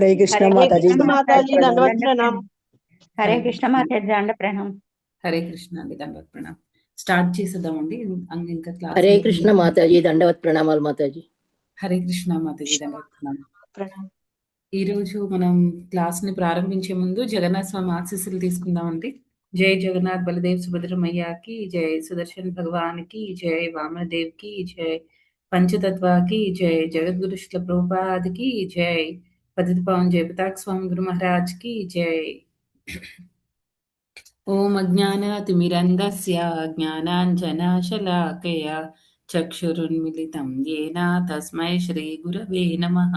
हरे कृष्ण हरे माता जी। कृष्ण माताजी, दंडवत प्रणाम। హరే కృష్ణ మాతాజీ దండ ప్రణామం. హరే కృష్ణ అండి, దండవత్ ప్రణామం. స్టార్ట్ చేసేద్దామండి. ఇంకా క్లాస్. హరే కృష్ణ మాతాజీ దండవత్ ప్రణామాలు మాతాజీ. హరే కృష్ణ మాతాజీ, దండవత్ ప్రణామం. ఈ రోజు మనం క్లాస్ ని ప్రారంభించే ముందు జగన్నాథ స్వామి ఆశీస్సులు తీసుకుందామండి. జై జగన్నాథ్ బలదేవ్ సుభద్రమయ్యకి జై, సుదర్శన్ భగవాన్ కి జై, వామదేవ్ కి జై, పంచతత్వాకి జై, జగద్గురు శ్రీల ప్రభుపాద్ కి జై, పతిత పావన్ జయపతాక్ స్వామి గురు మహారాజ్ కి జై. ఓం అజ్ఞానతిమిరంధస్య జ్ఞానాంజనశలాకయా చక్షురున్మిలితం యేన తస్మై శ్రీగురవే నమః.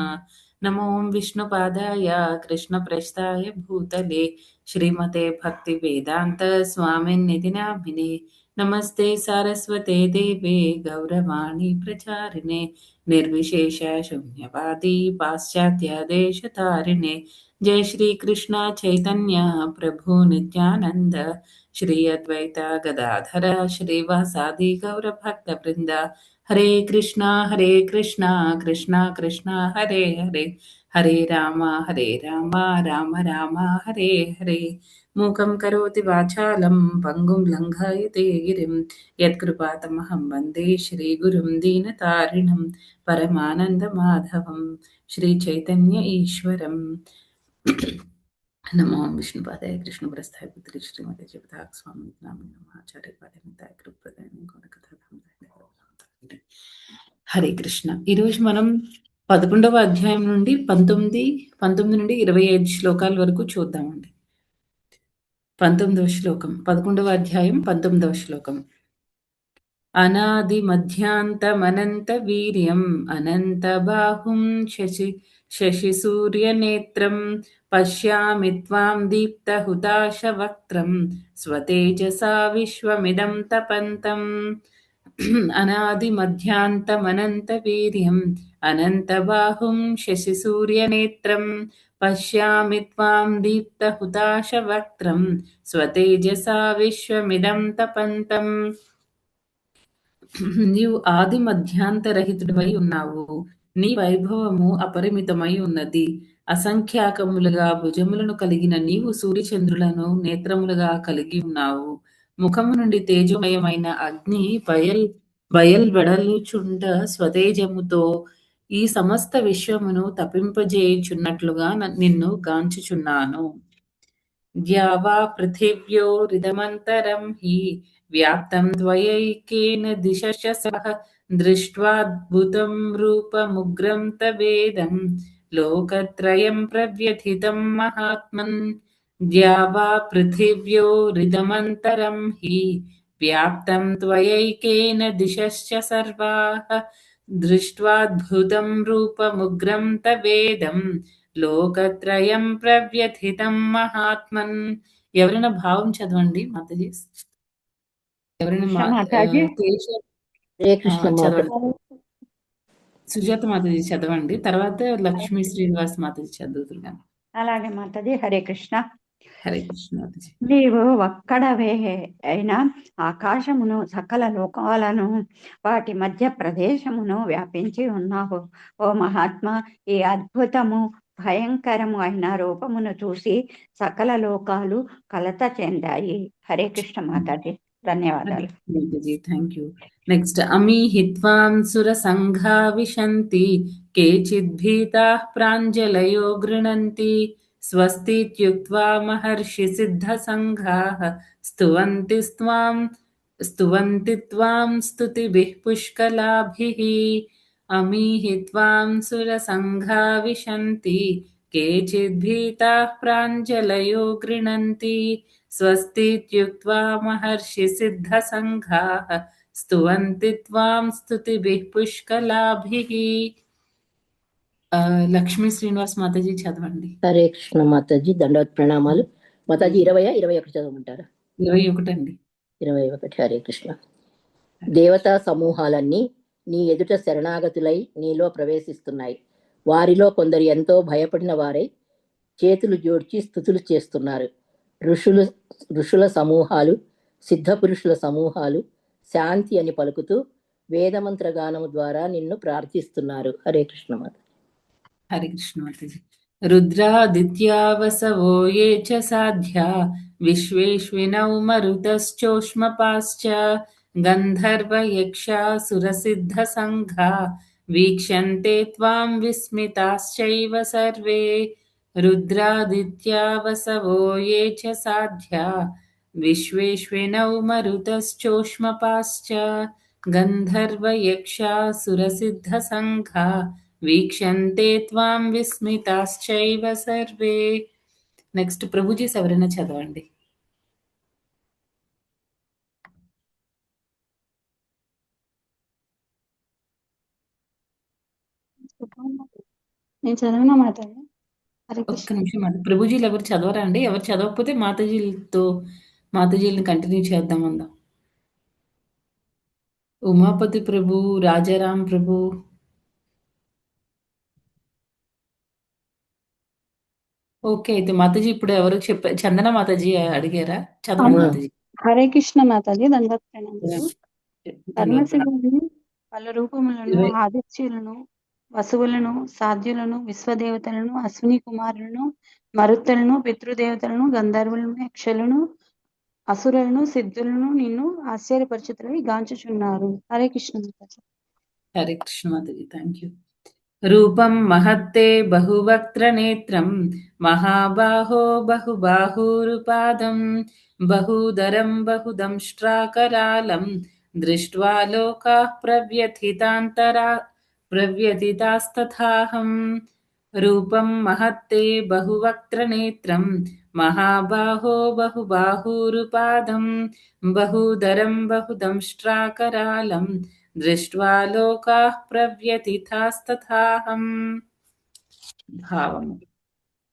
నమో విష్ణుపాదాయ కృష్ణప్రస్థాయ భూతలే శ్రీమతే భక్తివేదాంత స్వామినిధి నామినే. నమస్తే సారస్వతే దేవే గౌరవాణి ప్రచారిణే నిర్విశేష శూన్యవాది పాశ్చాత్య దేశతారిణే. जय श्री कृष्ण चैतन्य प्रभु नित्यानंद श्री अद्वैत गदाधर श्रीवासादि गौर भक्त वृंद. हरे कृष्णा कृष्णा कृष्णा हरे हरे, हरे राम राम राम हरे हरे. मूकं करोति वाचालं पंगुं लङ्घयते गिरिं यत्कृपातमहं वन्दे श्रीगुरुं दीनतारिणं परमानन्दमाधवं श्रीचैतन्य ईश्वरम्. नमो विष्णुपादाय कृष्णप्रस्थाय पुत्री श्रीमते जगदाक स्वामी नामिने आचार्य पादनिताय कृपदाय गुणकथाधाम. హరే కృష్ణ. ఈరోజు మనం 11వ అధ్యాయం నుండి 19 నుండి 25 శ్లోకాల వరకు చూద్దామండి. 19వ శ్లోకం, 11వ అధ్యాయం 19వ శ్లోకం. అనాది మధ్యాంతమనంత వీర్యం అనంత బాహుం శశి సూర్యనేత్రం పశ్యామి త్వాం దీప్తహుతాశవక్త్రం స్వతేజసా విశ్వమిదం తపంతం. అనాది మధ్యాంతమనంత వీర్యం అనంత బాహుం శశి సూర్యనేత్రం పశ్యామి త్వాం దీప్తహుతాశవక్త్రం స్వతేజసా విశ్వమిదం తపంతం. నీవు ఆది మధ్యాంతరహితుడివై ఉన్నావు. నీ వైభవము అపరిమితమై ఉన్నది. అసంఖ్యాకములుగా భుజములను కలిగిన నీవు సూర్యచంద్రులను నేత్రములుగా కలిగి ఉన్నావు. ముఖము నుండి తేజోమయమైన అగ్ని బయల్వెడలుచుండ స్వతేజముతో ఈ సమస్త విశ్వమును తపింపజేయుచున్నట్లుగా నిన్ను గాంచుచున్నాను. ద్యావా పృథివ్యోరిదమంతరం హి వ్యాప్తం త్వయైకేన దిశశ్చ సహ దృష్ట్వాద్భుతం రూపముగ్రం తవేదం లోకత్రయం ప్రవ్యథితం మహాత్మన్. ద్యావా పృథివ్యోరిదమంతరం హి వ్యాప్తం త్వయైకేన దిశశ్చ సర్వాః దృష్ట్వాద్భుతం రూపముగ్రం తవేదం లోకత్రయం ప్రవ్యథితం మహాత్మన్. ఎవరైనా భావం చదవండి మాతాజీ. ఎవరైనా చదవండి. సుజాత మాతాజీ చదవండి, తర్వాత లక్ష్మీ శ్రీనివాస్ మాతాజీ చదువుతున్నాను. అలాగే మాతాజీ. హరే కృష్ణ. హరే కృష్ణ మాతాజీ. నీవు ఒక్కడవే అయినా ఆకాశమును సకల లోకాలను వాటి మధ్య ప్రదేశమును వ్యాపించి ఉన్నావు. ఓ మహాత్మా, ఈ అద్భుతము భయంకరము అయిన రూపమును చూసి సకల లోకాలు కలత చెందాయి. హరే కృష్ణ మాతాజీ. ధన్యవాదాలు. Thank you. నెక్స్ట్. అమీహిత్వాం సుర సంఘా విశంతి కేచిద్భీతాః ప్రాంజలయో గృణంతి స్వస్తిత్యుక్త్వా మహర్షి సిద్ధ సంఘాః స్తువంతి త్వాం స్తుతిభిః పుష్కలాభిః. అమీహిత్వాం సుర సంఘా విశంతి కేచిద్భీతాః ప్రాంజలయో గృణంతి స్వస్తిత్యుక్త్వా మహర్షి సిద్ధ సంఘాః స్తువంతి త్వాం స్తుతిభిః పుష్కలాభిః. లక్ష్మీ శ్రీనివాస్ మాతాజీ చదవండి. హరే కృష్ణ మాతాజీ. దండవత్ ప్రణామాలు మాతాజీ. 20-21 చదవమంటారా? 21 అండి. 21. హరే కృష్ణ. దేవతా సమూహాలన్నీ నీ ఎదుట శరణాగతులై నీలో ప్రవేశిస్తున్నాయి. వారిలో కొందరు ఎంతో భయపడిన వారై చేతులు జోడ్చి స్తుతులు చేస్తున్నారు. ఋషుల సమూహాలు, సిద్ధ పురుషుల సమూహాలు శాంతి అని పలుకుతూ వేదమంత్రగానము ద్వారా నిన్ను ప్రార్థిస్తున్నారు. హరే కృష్ణ మాత. హరే కృష్ణ మాతాజీ. रुद्रादित्या वसवो ये च साध्या विश्वेश्विनौ मरुतश्चोष्मपाश्च गन्धर्वयक्षासुरसिद्धसङ्घा वीक्षन्ते त्वां विस्मिताश्चैव सर्वे रुद्रादित्या वसवो ये च साध्या विश्वेश्विनौ मरुतश्चोष्मपाश्च गन्धर्वयक्षासुरसिद्धसङ्घा వీక్షంతే త్వాం విస్మితాశ్చైవ సర్వే. నెక్స్ట్ ప్రభుజీ ఎవరైనా చదవండి. నేను చదివిన మాతాజీ. హరే ఒక్క కృష్ణ. నిమిషం ప్రభుజీలు ఎవరు చదవరా అండి? ఎవరు చదవకపోతే మాతాజీలను కంటిన్యూ చేద్దాం అందాం. ఉమాపతి ప్రభు, రాజారాం ప్రభు. ఓకే, అయితే మాతాజీ ఇప్పుడు ఎవరు చెప్పారు? చందన మాతాజీ అడిగారా? చదవండి మాతాజీ. హరే కృష్ణ మాతాజీ. దండవత్ ప్రణామాలు. పరమశివుని పలు రూపములను, ఆదిత్యులను, వసువులను, సాధ్యులను, విశ్వదేవతలను, అశ్విని కుమారులను, మరుత్తులను, పితృదేవతలను, గంధర్వులను, యక్షులను, అసురులను, సిద్ధులను నిన్ను ఆశ్చర్యపరచుటకై గాంచుచున్నారు. హరే కృష్ణ మాతాజీ. హరే కృష్ణ మాతాజీ, థ్యాంక్ యూ. రూపం మహత్తే బహువక్త్రనేత్రం మహాబాహో బహుబాహురుపాదం బహూదరం బహుదంష్ట్రాకరాళం దృష్ట్వా లోకాః ప్రవ్యథితాస్తథాహం. రూపం మహత్తే బహువక్త్రనేత్రం మహాబాహో బహుబాహురుపాదం బహూదరం బహుదంష్ట్రాకరాళం దృష్ట్వా లోకాః ప్రవ్యథితాస్తథాహం. భావం.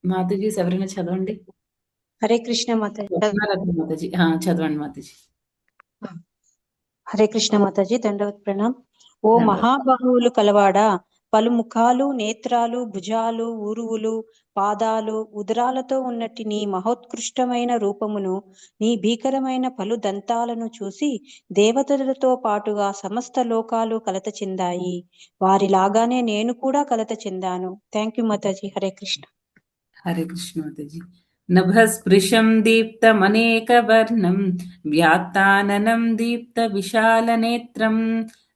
మాతాజీ ఎవరైనా చదవండి. హరే కృష్ణ మాతాజీ. మాతాజీ చదవండి మాతాజీ. హరే కృష్ణ మాతాజీ. దండవత్ ప్రణామ్. ఓ మహాబాహువులు కలవాడా, పలు ముఖాలు, నేత్రాలు, భుజాలు, ఊరువులు, పాదాలు, ఉదరాలతో ఉన్నట్టి నీ మహోత్కృష్టమైన రూపమును, నీ భీకరమైన పలు దంతాలను చూసి దేవతలతో పాటుగా సమస్త లోకాలు కలత చెందాయి. వారిలాగానే నేను కూడా కలత చెందాను. థ్యాంక్ యూ మాతాజీ. హరే కృష్ణ. హరే కృష్ణ మాతాజీ. నభస్పృశం దీప్తమనేకవర్ణం వ్యాత్తాననం దీప్త విశాలనేత్రం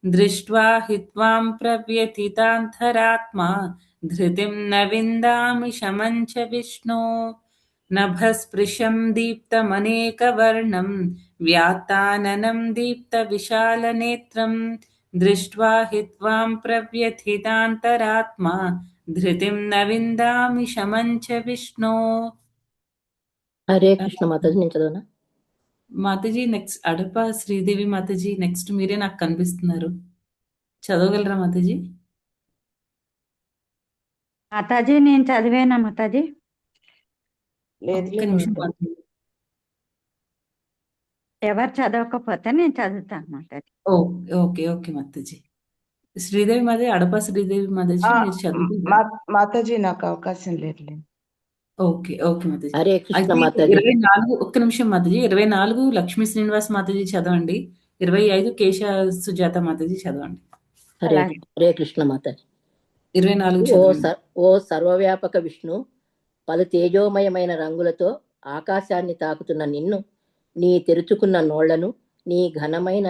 దృష్ట్వా హి త్వాం ప్రవ్యథితాంతరాత్మా ధృతిం న విందామి శమం చ విష్ణో. నభస్పృశం దీప్తమనేకవర్ణం వ్యాత్తాననం దీప్త విశాలనేత్రం దృష్ట్వా హి త్వాం ప్రవ్యథితాంతరాత్మా ధృతిం న విందామి శమం చ విష్ణో. హరే కృష్ణ మాతాజీ. నేను చదవనా మాతాజీ? నెక్స్ట్ అడప శ్రీదేవి మాతాజీ. నెక్స్ట్ మీరే నాకు కనిపిస్తున్నారు. చదవగలరా మాతాజీ? మాతాజీ నేను చదివేనా మాతాజీ? ఒక్క నిమిషం మాతాజీ. ఎవరు చదవకపోతే నేను చదువుతాను మాతాజీ. ఓకే ఓకే మాతాజీ. శ్రీదేవి మాతాజీ, అడప శ్రీదేవి మాతాజీ మీరు చదువు. మాతాజీ నాకు అవకాశం లేదు. ఓకే ఓకే మాతాజీ. హరే కృష్ణ మాతాజీ. 24 ఒక్క నిమిషం మాతాజీ. 24 లక్ష్మీ శ్రీనివాస్ మాతాజీ చదవండి. 25 కేశ సుజాత మాతాజీ చదవండి. హరే కృష్ణ మాతాజీ. 24 ఓ సర్వవ్యాపక విష్ణు, పలు తేజోమయమైన రంగులతో ఆకాశాన్ని తాకుతున్న నిన్ను, నీ తెరుచుకున్న నోళ్లను, నీ ఘనమైన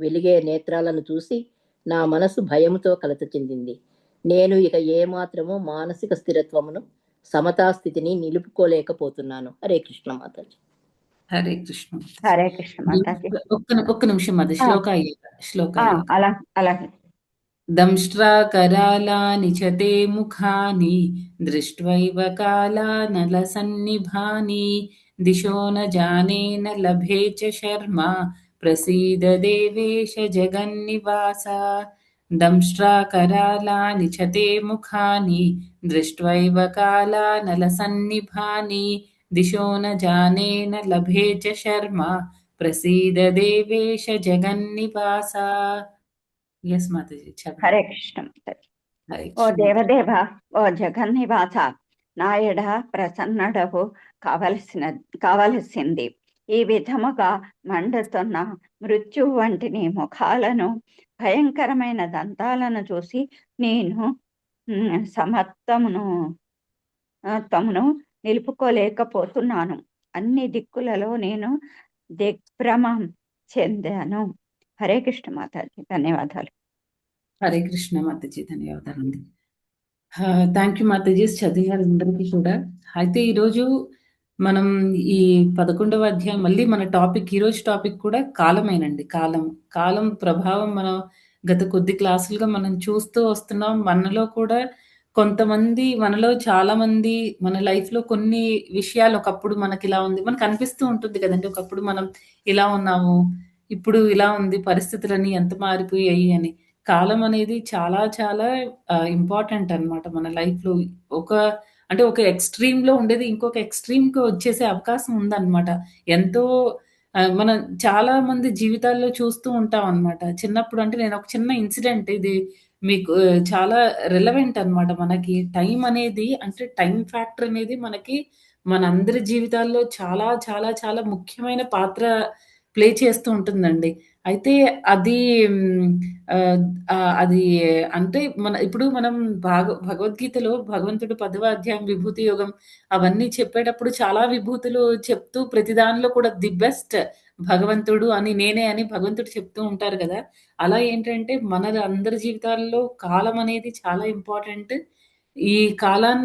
వెలిగే నేత్రాలను చూసి నా మనసు భయముతో కలత చెందింది. నేను ఇక ఏమాత్రము మానసిక స్థిరత్వమును, సమతాస్థితిని నిలుపుకోలేకపోతున్నాను. హరే కృష్ణ మాతాజీ. హరే కృష్ణ. హరే కృష్ణ మాతాజీ. ఒక్క నిమిషం మాది శ్లోక అలాగే. దంష్ట్రాకరాళాని చ తే ముఖాని దృష్ట్వైవ కాలానలసన్నిభాని దిశో న జానే న లభే చ శర్మ ప్రసీద దేవేశ జగన్నివాస. దంష్ట్రాకరాళాని చ తే ముఖాని దృష్ట్వైవ కాలానలసన్నిభాని దిశో న జానే న లభే చ శర్మ ప్రసీద దేవేశ జగన్నివాస. ఎస్ మాతాజీ. హరే కృష్ణ మాతాజీ. ఓ దేవదేవ, ఓ జగన్నివాస, నాయడ ప్రసన్నడవు కావలసింది. ఈ విధముగా మండుతున్న మృత్యు వంటి నీ ముఖాలను, భయంకరమైన దంతాలను చూసి నేను సమస్తమును తమను నిలుపుకోలేకపోతున్నాను. అన్ని దిక్కులలో నేను దిగ్భ్రమం చెందాను. హరే కృష్ణ మాతాజీ, ధన్యవాదాలు. హరే కృష్ణ మాతాజీ, ధన్యవాదాలండి. థ్యాంక్ యూ మాతాజీ, చదివారు అందరికీ కూడా. అయితే ఈరోజు మనం ఈ 11వ అధ్యాయం మళ్ళీ మన టాపిక్, ఈరోజు టాపిక్ కూడా కాలమేనండి. కాలం ప్రభావం మనం గత కొద్ది క్లాసులుగా మనం చూస్తూ వస్తున్నాం. మనలో కూడా కొంతమంది, మనలో చాలా మంది మన లైఫ్లో కొన్ని విషయాలు ఒకప్పుడు మనకి ఇలా ఉంది, మనకు అనిపిస్తూ ఉంటుంది కదండి, ఒకప్పుడు మనం ఇలా ఉన్నాము, ఇప్పుడు ఇలా ఉంది, పరిస్థితులన్నీ ఎంత మారిపోయాయి అని. కాలం అనేది చాలా చాలా ఇంపార్టెంట్ అన్నమాట మన లైఫ్లో. అంటే ఒక ఎక్స్ట్రీమ్లో ఉండేది ఇంకొక ఎక్స్ట్రీమ్కి వచ్చేసే అవకాశం ఉందన్నమాట. ఎంతో మనం చాలా మంది జీవితాల్లో చూస్తూ ఉంటాం అన్నమాట. చిన్నప్పుడు అంటే నేను ఒక చిన్న ఇన్సిడెంట్, ఇది మీకు చాలా రిలవెంట్ అన్నమాట. మనకి టైం అనేది, అంటే టైం ఫ్యాక్టర్ అనేది మనకి మనందరి జీవితాల్లో చాలా చాలా చాలా ముఖ్యమైన పాత్ర ప్లే చేస్తూ ఉంటుందండి. అయితే అది అది అంటే ఇప్పుడు మనం భగవద్గీతలో భగవంతుడు 10వ అధ్యాయం విభూతి యోగం అవన్నీ చెప్పేటప్పుడు చాలా విభూతులు చెప్తూ ప్రతి దానిలో కూడా ది బెస్ట్ భగవంతుడు అని, నేనే అని భగవంతుడు చెప్తూ ఉంటారు కదా! అలా ఏంటంటే మన అందరి జీవితాల్లో కాలం అనేది చాలా ఇంపార్టెంట్. ఈ కాలం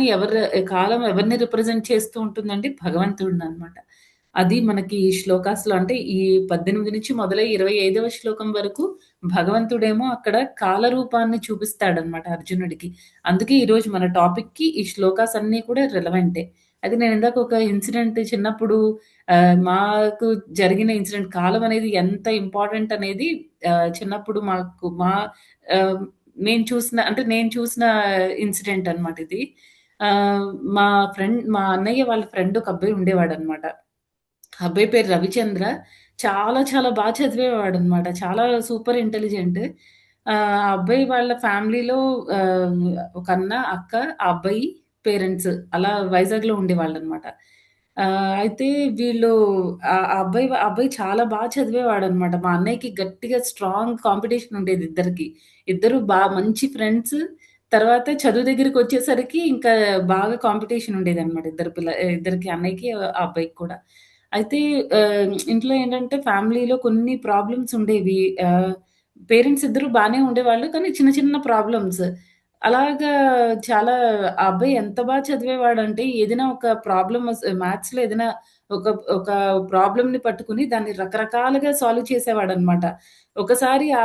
ఎవరిని రిప్రజెంట్ చేస్తూ ఉంటుందంటే భగవంతుడిననమాట. అది మనకి ఈ శ్లోకాస్‌లో, అంటే ఈ 18 నుంచి మొదలై 25వ శ్లోకం వరకు భగవంతుడేమో అక్కడ కాల రూపాన్ని చూపిస్తాడనమాట అర్జునుడికి. అందుకే ఈరోజు మన టాపిక్‌కి ఈ శ్లోకాస్ అన్నీ కూడా రిలవెంటే. అయితే నేను ఇందాక ఒక ఇన్సిడెంట్ చిన్నప్పుడు మాకు జరిగిన ఇన్సిడెంట్, కాలం అనేది ఎంత ఇంపార్టెంట్ అనేది చిన్నప్పుడు ఆహ్, నేను చూసిన ఇన్సిడెంట్ అనమాట ఇది. ఆహ్, మా అన్నయ్య వాళ్ళ ఫ్రెండ్ ఒక అబ్బాయి ఉండేవాడనమాట. ఆ అబ్బాయి పేరు రవిచంద్ర. చాలా చాలా చదివేవాడనమాట. చాలా సూపర్ ఇంటెలిజెంట్. ఆ అబ్బాయి వాళ్ళ ఫ్యామిలీలో ఆహ్, ఒక అన్న, అక్క, ఆ అబ్బాయి పేరెంట్స్ అలా వైజాగ్‌లో ఉండేవాళ్ళనమాట. అయితే వీళ్ళు ఆ అబ్బాయి చాలా చదివేవాడనమాట. మా అన్నయ్యకి గట్టిగా స్ట్రాంగ్ కాంపిటీషన్ ఉండేది ఇద్దరికి. ఇద్దరు మంచి ఫ్రెండ్స్. తర్వాత చదువు దగ్గరికొచ్చేసరికి ఇంకా బాగా కాంపిటీషన్ ఉండేదనమాట ఇద్దరికి, అన్నయ్యకి, ఆ అబ్బాయికి కూడా. అయితే ఇంట్లో ఏంటంటే ఫ్యామిలీలో కొన్ని ప్రాబ్లమ్స్ ఉండేవి. పేరెంట్స్ ఇద్దరు బానే ఉండేవాళ్ళు. కానీ చిన్న చిన్న ప్రాబ్లమ్స్. అలాగా చాలా ఆ అబ్బాయి ఎంత చదివేవాడంటే ఏదైనా ఒక మ్యాథ్స్‌లో ఏదైనా ఒక ఒక ప్రాబ్లమ్‌ని పట్టుకొని దాన్ని రకరకాలుగా సాల్వ్ చేసేవాడనమాట. ఒకసారి ఆ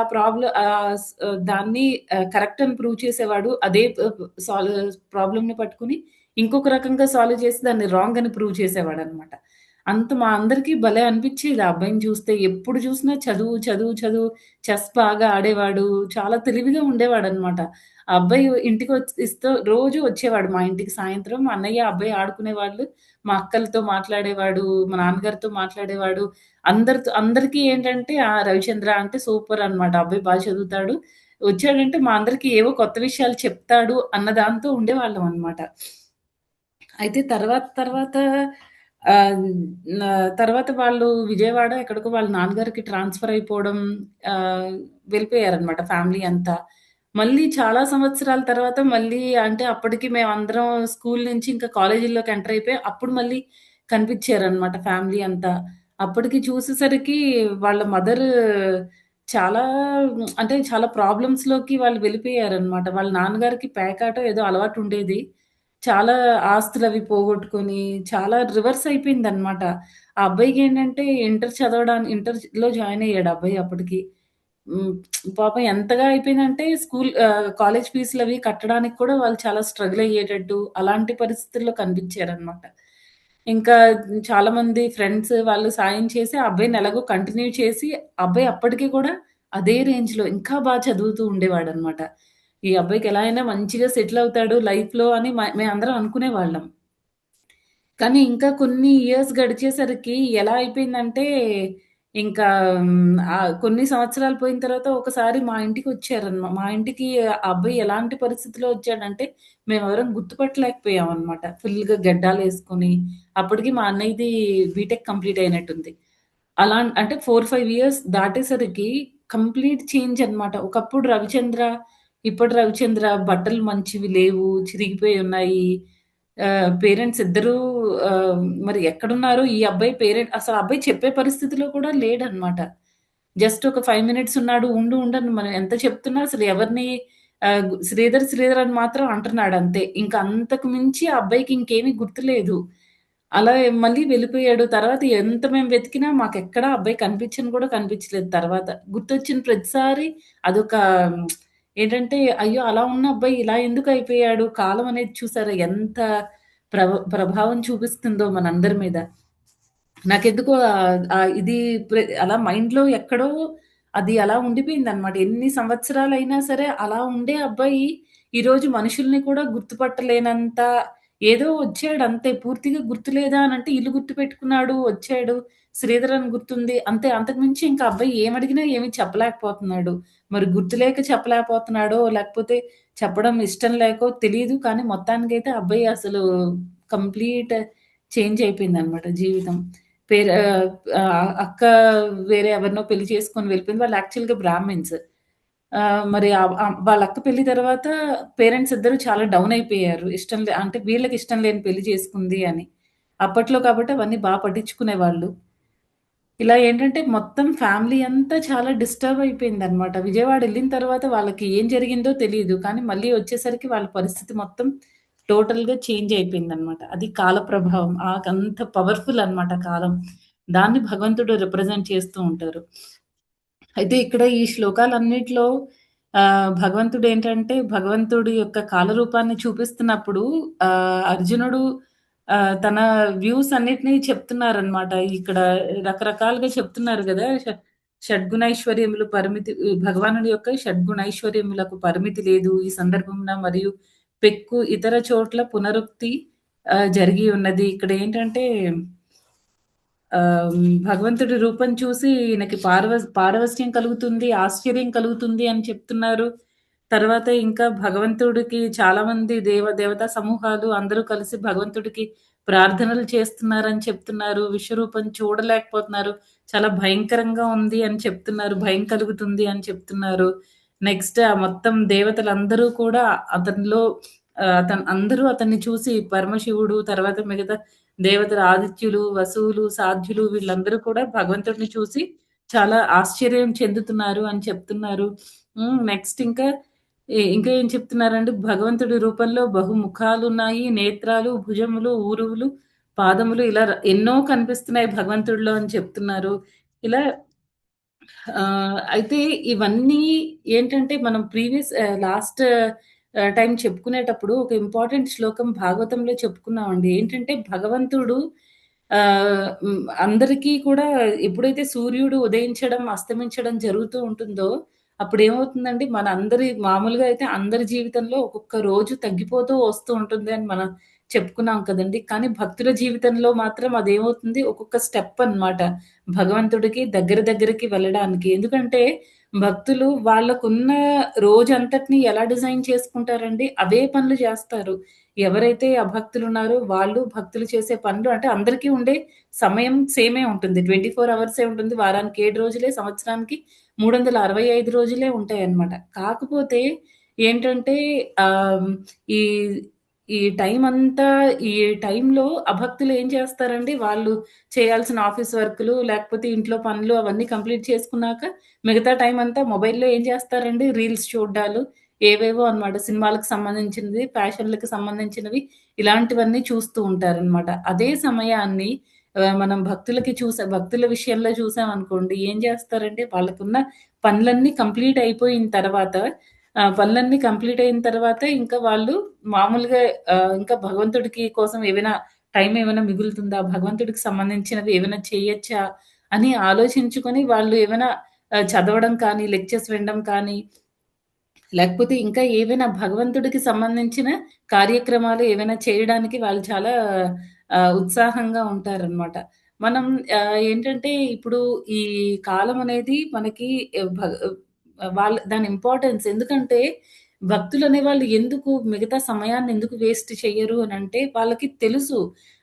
దాన్ని కరెక్ట్ అని ప్రూవ్ చేసేవాడు. అదే ప ప సాల్వ్ ప్రాబ్లమ్‌ని పట్టుకొని ఇంకొక రకంగా సాల్వ్ చేసి దాన్ని రాంగ్ అని ప్రూవ్ చేసేవాడనమాట. మా అందరికీ భలే అనిపిచ్చేది ఆ అబ్బాయిని చూస్తే. ఎప్పుడు చూసినా చదువు, చదువు, చదువు. చెస్ బాగా ఆడేవాడు. చాలా తెలివిగా ఉండేవాడనమాట. ఆ అబ్బాయి రోజు వచ్చేవాడు మా ఇంటికి సాయంత్రం. మా అన్నయ్య, అబ్బాయి ఆడుకునేవాళ్ళు. మా అక్కలతో మాట్లాడేవాడు. మా నాన్నగారితో మాట్లాడేవాడు. అందరికీ ఏంటంటే రవిచంద్ర అంటే సూపర్ అనమాట. అబ్బాయి చదువుతాడు. వచ్చాడంటే మా అందరికి ఏవో కొత్త విషయాలు చెప్తాడు అన్న దాంతో ఉండేవాళ్ళం అనమాట. అయితే తర్వాత ఆహ్, నా తర్వాత వాళ్ళు విజయవాడ ఎక్కడికో వాళ్ళ నాన్నగారికి ట్రాన్స్‌ఫర్ అయిపోవడం, ఆహ్, వెళ్ళిపోయారనమాట ఫ్యామిలీ అంతా. మళ్ళీ చాలా సంవత్సరాల తర్వాత మళ్ళీ, అంటే అప్పటికి మేమందరం స్కూల్ నుంచి ఇంకా కాలేజీల్లోకి ఎంటర్ అయిపోయాం. అప్పుడు మళ్ళీ కనిపిచ్చారనమాట ఫ్యామిలీ అంతా. అప్పటికి చూసేసరికి వాళ్ళ మదర్ చాలా అంటే చాలా ప్రాబ్లమ్స్‌లోకి వాళ్ళు వెళ్ళిపోయారనమాట. వాళ్ళ నాన్నగారికి పేకాటో ఏదో అలవాటుండేది. చాలా ఆస్తులవి పోగొట్టుకొని, చాలా రివర్స్ అయిపోయిందనమాట. ఆ అబ్బాయికేంటంటే ఇంటర్‌లో జాయిన్ అయ్యాడు ఆ అబ్బాయి అప్పటికి. హ్మ్. పాపం ఎంతగా అయిపోయిందంటే కాలేజ్ ఫీజులవి కట్టడానికి కూడా వాళ్ళు చాలా స్ట్రగుల్ అయ్యేటట్టు అలాంటి పరిస్థితుల్లో కనిపించారనమాట. ఇంకా చాలామంది ఫ్రెండ్స్ వాళ్ళు సాయం చేసి ఆ అబ్బాయిని ఎలాగో కంటిన్యూ చేసి, ఆ అబ్బాయి అప్పటికి కూడా అదే రేంజ్‌లో ఇంకా చదువుతూ ఉండేవాడనమాట. ఈ అబ్బాయికి ఎలా అయినా మంచిగా సెటిల్ అవుతాడు లైఫ్‌లో అని మేమందరం అనుకునేవాళ్ళం. కానీ ఇంకా కొన్ని ఇయర్స్ గడిచేసరికి ఎలా అయిపోయిందంటే, ఇంకా కొన్ని సంవత్సరాలు పోయిన తర్వాత ఒకసారి మా ఇంటికి ఆ అబ్బాయి ఎలాంటి పరిస్థితిలో వచ్చాడంటే, మేమెవరం గుర్తుపట్టలేకపోయామనమాట. ఫుల్‌గా గడ్డాలేసుకొని, అప్పటికి మా అన్నయ్యది బీటెక్ కంప్లీట్ అయినట్టుంది. అంటే 4, 5 ఇయర్స్ దాటేసరికి కంప్లీట్ చేంజ్ అన్నమాట. ఒకప్పుడు రవిచంద్ర, ఇప్పటి రవిచంద్ర బట్టలు మంచివి లేవు, చిరిగిపోయి ఉన్నాయి. పేరెంట్స్ ఇద్దరూ మరి ఎక్కడున్నారు? ఈ అబ్బాయి అసలు అబ్బాయి చెప్పే పరిస్థితిలో కూడా లేడనమాట. జస్ట్ ఒక 5 మినిట్స్ ఉన్నాడు. ఉండు అని మనం ఎంత చెప్తున్నా అసలు ఎవరిని శ్రీధర్, శ్రీధర్ అని మాత్రం అంటున్నాడంతే. ఇంక అంతకు మించి ఆ అబ్బాయికి ఇంకేమీ గుర్తులేదు. అలా మళ్ళీ వెళ్ళిపోయాడు. తర్వాత ఎంత మేము వెతికినా మాకెక్కడా అబ్బాయి కనిపించను కూడా కనిపించలేదు తర్వాత. గుర్తొచ్చిన ప్రతిసారి అదొక ఏంటంటే, అయ్యో! అలా ఉన్న అబ్బాయి ఇలా ఎందుకయిపోయాడు? కాలం అనేది చూసారా ఎంత ప్రభావం చూపిస్తుందో మనందరి మీద. నాకెందుకో ఇది అలా మైండ్‌లో ఎక్కడో అది అలా ఉండిపోయిందనమాట. ఎన్ని సంవత్సరాలైనా సరే అలా ఉండే అబ్బాయి ఈరోజు మనుషుల్ని కూడా గుర్తుపట్టలేనంత ఏదో వచ్చాడంతే. పూర్తిగా గుర్తులేదా అనంటే ఇల్లు గుర్తుపెట్టుకున్నాడు, వచ్చాడు. శ్రీధర్ అని గుర్తుంది. అంతే. అంతకు మించి ఇంకా అబ్బాయి ఏమడిగినా ఏమి చెప్పలేకపోతున్నాడు. మరి గుర్తులేక చెప్పలేకపోతున్నాడో, లేకపోతే చెప్పడం ఇష్టం లేకో తెలీదు. కానీ మొత్తానికైతే అబ్బాయి అసలు కంప్లీట్ చేంజ్ అయిపోయిందనమాట జీవితం. అక్క వేరే ఎవరినో పెళ్లి చేసుకొని వెళ్ళిపోయింది. వాళ్ళు యాక్చువల్‌గా బ్రాహ్మిన్స్. మరి వాళ్ళ అక్క పెళ్లి తర్వాత పేరెంట్స్ ఇద్దరు చాలా డౌన్ అయిపోయారు. అంటే వీళ్ళకి ఇష్టం లేని పెళ్లి చేసుకుంది అని. అప్పట్లో కాబట్టి అవన్నీ పట్టించుకునేవాళ్ళు. ఇలా ఏంటంటే మొత్తం ఫ్యామిలీ అంతా చాలా డిస్టర్బ్ అయిపోయిందనమాట. విజయవాడ ఎళ్ళిన తర్వాత వాళ్ళకి ఏం జరిగిందో తెలీదు. కానీ మళ్ళీ వచ్చేసరికి వాళ్ళ పరిస్థితి మొత్తం టోటల్‌గా చేంజ్ అయిపోయిందనమాట. అది కాల ప్రభావం. అంత పవర్‌ఫుల్ అనమాట కాలం. దాన్ని భగవంతుడు రిప్రజెంట్ చేస్తూ ఉంటారు. అయితే ఇక్కడ ఈ శ్లోకాలన్నిట్లో భగవంతుడేంటంటే భగవంతుడి యొక్క కాలరూపాన్ని చూపిస్తున్నప్పుడు అర్జునుడు తన వ్యూస్ అన్నిటిని చెప్తున్నారనమాట. ఇక్కడ రకరకాలుగా చెప్తున్నారు గదా! షడ్గుణైశ్వర్యములు భగవానుడి యొక్క షడ్గుణైశ్వర్యములకు పరిమితి లేదు. ఈ సందర్భమున మరియు పెక్కు ఇతర చోట్ల పునరుక్తి జరిగి ఉన్నది. ఇక్కడేంటంటే భగవంతుడి రూపం చూసి ఈయనకి పారవస్యం కలుగుతుంది, ఆశ్చర్యం కలుగుతుంది అని చెప్తున్నారు. తర్వాత ఇంకా భగవంతుడికి చాలామంది దేవతా సమూహాలు అందరూ కలిసి భగవంతుడికి ప్రార్థనలు చేస్తున్నారని చెప్తున్నారు. విశ్వరూపం చూడలేకపోతున్నారు. చాలా భయంకరంగా ఉంది అని చెప్తున్నారు. భయం కలుగుతుంది అని చెప్తున్నారు. నెక్స్ట్ మొత్తం దేవతలందరూ కూడా అందరూ అతన్ని చూసి పరమశివుడు తర్వాత మిగతా దేవతలు ఆదిత్యులు, వసువులు, సాధ్యులు వీళ్ళందరూ కూడా భగవంతుడిని చూసి చాలా ఆశ్చర్యం చెందుతున్నారు అని చెప్తున్నారు. నెక్స్ట్ ఇంకా ఏం చెప్తున్నారంటే భగవంతుడి రూపంలో బహుముఖాలున్నాయి, నేత్రాలు, భుజములు, ఊరువులు, పాదములు ఇలా ఎన్నో కనిపిస్తున్నాయి భగవంతుడిలో అని చెప్తున్నారు. ఇలా అయితే ఇవన్నీ ఏంటంటే మనం లాస్ట్ టైం చెప్పుకునేటప్పుడు ఒక ఇంపార్టెంట్ శ్లోకం భాగవతంలో చెప్పుకున్నామండి. ఏంటంటే భగవంతుడు అందరికీ కూడా ఎప్పుడైతే సూర్యుడు ఉదయించడం, అస్తమించడం జరుగుతూ ఉంటుందో అప్పుడేమవుతుందండి మామూలుగా అయితే అందరి జీవితంలో ఒక్కొక్క రోజు తగ్గిపోతూ వస్తూ ఉంటుంది అని మనం చెప్పుకున్నాం కదండీ! కానీ భక్తుల జీవితంలో మాత్రం అదేమవుతుంది ఒక్కొక్క స్టెప్ అన్నమాట. భగవంతుడికి దగ్గరికి వెళ్ళడానికి. ఎందుకంటే భక్తులు వాళ్ళకున్న రోజంతటిని ఎలా డిజైన్ చేసుకుంటారండి? అవే పనులు చేస్తారు. ఎవరైతే అభక్తులున్నారో వాళ్ళు భక్తులు చేసే పనులు అంటే అందరికీ ఉండే సమయం సేమే ఉంటుంది. 24 అవర్సే ఉంటుంది. వారానికి 7 రోజులే, సంవత్సరానికి 365 రోజులే ఉంటాయన్నమాట. కాకపోతే ఏంటంటే ఆహ్, ఈ ఈ ఈ టైంలో అభక్తులు ఏం చేస్తారండి, వాళ్ళు చేయాల్సిన ఆఫీస్ వర్కులు, లేకపోతే ఇంట్లో పనులు అవన్నీ కంప్లీట్ చేసుకున్నాక, మిగతా టైం అంతా మొబైల్‌లో ఏం చేస్తారండి, రీల్స్ చూడ్డాలు, ఏవేవో అన్నమాట. సినిమాలకు సంబంధించినది, ఫ్యాషన్‌లకి సంబంధించినవి ఇలాంటివన్నీ చూస్తూ ఉంటారనమాట. అదే సమయాన్ని మనం భక్తుల విషయంలో చూసామనుకోండి, ఏం చేస్తారంటే వాళ్ళకున్న పనులన్నీ కంప్లీట్ అయిన తర్వాత ఇంకా వాళ్ళు మామూలుగా ఇంకా భగవంతుడికి కోసం టైం ఏమైనా మిగులుతుందా? భగవంతుడికి సంబంధించినవి ఏమైనా చేయొచ్చా? అని ఆలోచించుకొని వాళ్ళు ఏమైనా చదవడం కానీ, లెక్చర్స్ వినడం కానీ, లేకపోతే ఇంకా ఏవైనా భగవంతుడికి సంబంధించిన కార్యక్రమాలు ఏవైనా చేయడానికి వాళ్ళు చాలా ఉత్సాహంగా ఉంటారనమాట. మనం ఏంటంటే ఇప్పుడు ఈ కాలం అనేది మనకి దాని ఇంపార్టెన్స్ ఎందుకంటే భక్తులనేవాళ్ళు మిగతా సమయాన్ని ఎందుకు వేస్ట్ చెయ్యరు అనంటే వాళ్ళకి తెలుసు.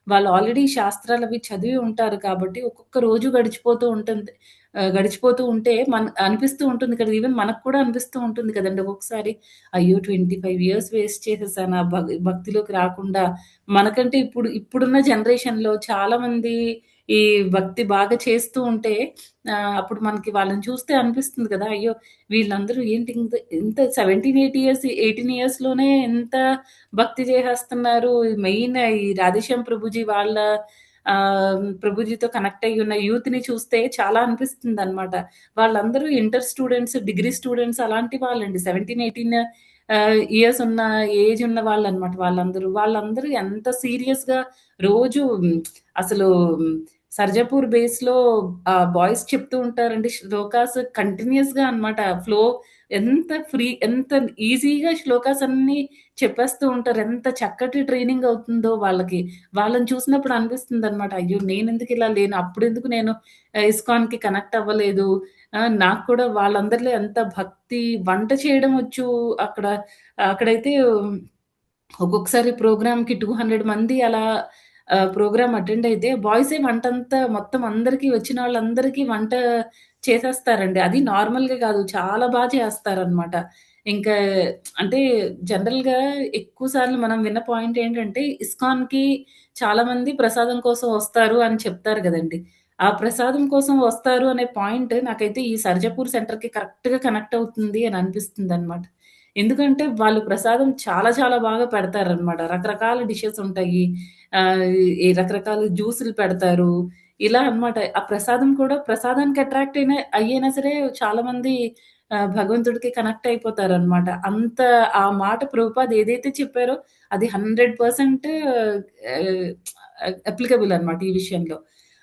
వాళ్ళు ఆల్రెడీ శాస్త్రాలవి చదివి ఉంటారు కాబట్టి ఒక్కొక్క రోజు గడిచిపోతూ ఉంటుంది. గడిచిపోతూ ఉంటే అనిపిస్తూ ఉంటుంది కదా! ఈవెన్ మనకు కూడా అనిపిస్తూ ఉంటుంది కదండీ ఒక్కొక్కసారి. అయ్యో! 25 ఇయర్స్ వేస్ట్ చేసేసానా భక్తిలోకి రాకుండా. మనకంటే ఇప్పుడున్న జనరేషన్‌లో చాలామంది ఈ భక్తి బాగా చేస్తూ ఉంటే అప్పుడు మనకి వాళ్ళని చూస్తే అనిపిస్తుంది కదా! అయ్యో! వీళ్ళందరూ ఏంటి ఇంత 17, 18 ఇయర్స్‌లోనే ఎంత భక్తి చేసేస్తున్నారు. మెయిన్ ఈ రాధేశ్యామ్ ప్రభుజీ వాళ్ళ ప్రభుజీతో కనెక్ట్ అయ్యి ఉన్న యూత్‌ని చూస్తే చాలా అనిపిస్తుందనమాట. వాళ్ళందరూ ఇంటర్ స్టూడెంట్స్, డిగ్రీ స్టూడెంట్స్ అలాంటి వాళ్ళండి. 17, 18 ఇయర్స్ ఉన్న ఏజ్ ఉన్న వాళ్ళనమాట వాళ్ళందరూ. వాళ్ళందరూ ఎంత సీరియస్‌గా రోజు అసలు సర్జాపూర్ బేస్‌లో బాయ్స్ చెప్తూ ఉంటారండి శ్లోకాస్ కంటిన్యూయస్‌గా అనమాట. ఫ్లో ఎంత ఈజీగా శ్లోకాస్ అన్నీ చెప్పేస్తూ ఉంటారు. ఎంత చక్కటి ట్రైనింగ్ అవుతుందో వాళ్ళకి. వాళ్ళని చూసినప్పుడు అనిపిస్తుందనమాట. అయ్యో! నేనెందుకు ఇలా లేను? అప్పుడెందుకు నేను ఇస్కాన్‌కి కనెక్ట్ అవ్వలేదు? నాకు కూడా వాళ్ళందరిలో ఎంత భక్తి, వంట చేయడం వచ్చు. అక్కడైతే ఒక్కొక్కసారి ప్రోగ్రామ్‌కి 200 మంది అలా ప్రోగ్రామ్ అటెండ్ అయితే బాయ్సే వంటంతా మొత్తం అందరికి వచ్చిన వాళ్ళందరికీ వంట చేసేస్తారండి. అది నార్మల్‌గా కాదు. చాలా చేస్తారనమాట. ఇంకా అంటే జనరల్‌గా ఎక్కువ సార్లు మనం విన్న పాయింట్ ఏంటంటే ఇస్కాన్‌కి చాలామంది ప్రసాదం కోసం వస్తారు అని చెప్తారు గదండీ! ఆ ప్రసాదం కోసం వస్తారు అనే పాయింట్ నాకైతే ఈ సర్జాపూర్ సెంటర్‌కి కరెక్ట్‌గా కనెక్ట్ అవుతుంది అని అనిపిస్తుందనమాట. ఎందుకంటే వాళ్ళు ప్రసాదం చాలా బాగా పెడతారనమాట. రకరకాల డిషెస్ ఉంటాయి. ఈ రకరకాల జ్యూసులు పెడతారు. ఇలా అన్నమాట. ఆ ప్రసాదం కూడా ప్రసాదానికి అయ్యైనా సరే చాలామంది భగవంతుడికి కనెక్ట్ అయిపోతారనమాట. ఆ మాట ప్రభుపాద ఏదైతే చెప్పారో అది 100% ఆహ్, అప్లికబుల్ అనమాట ఈ విషయంలో.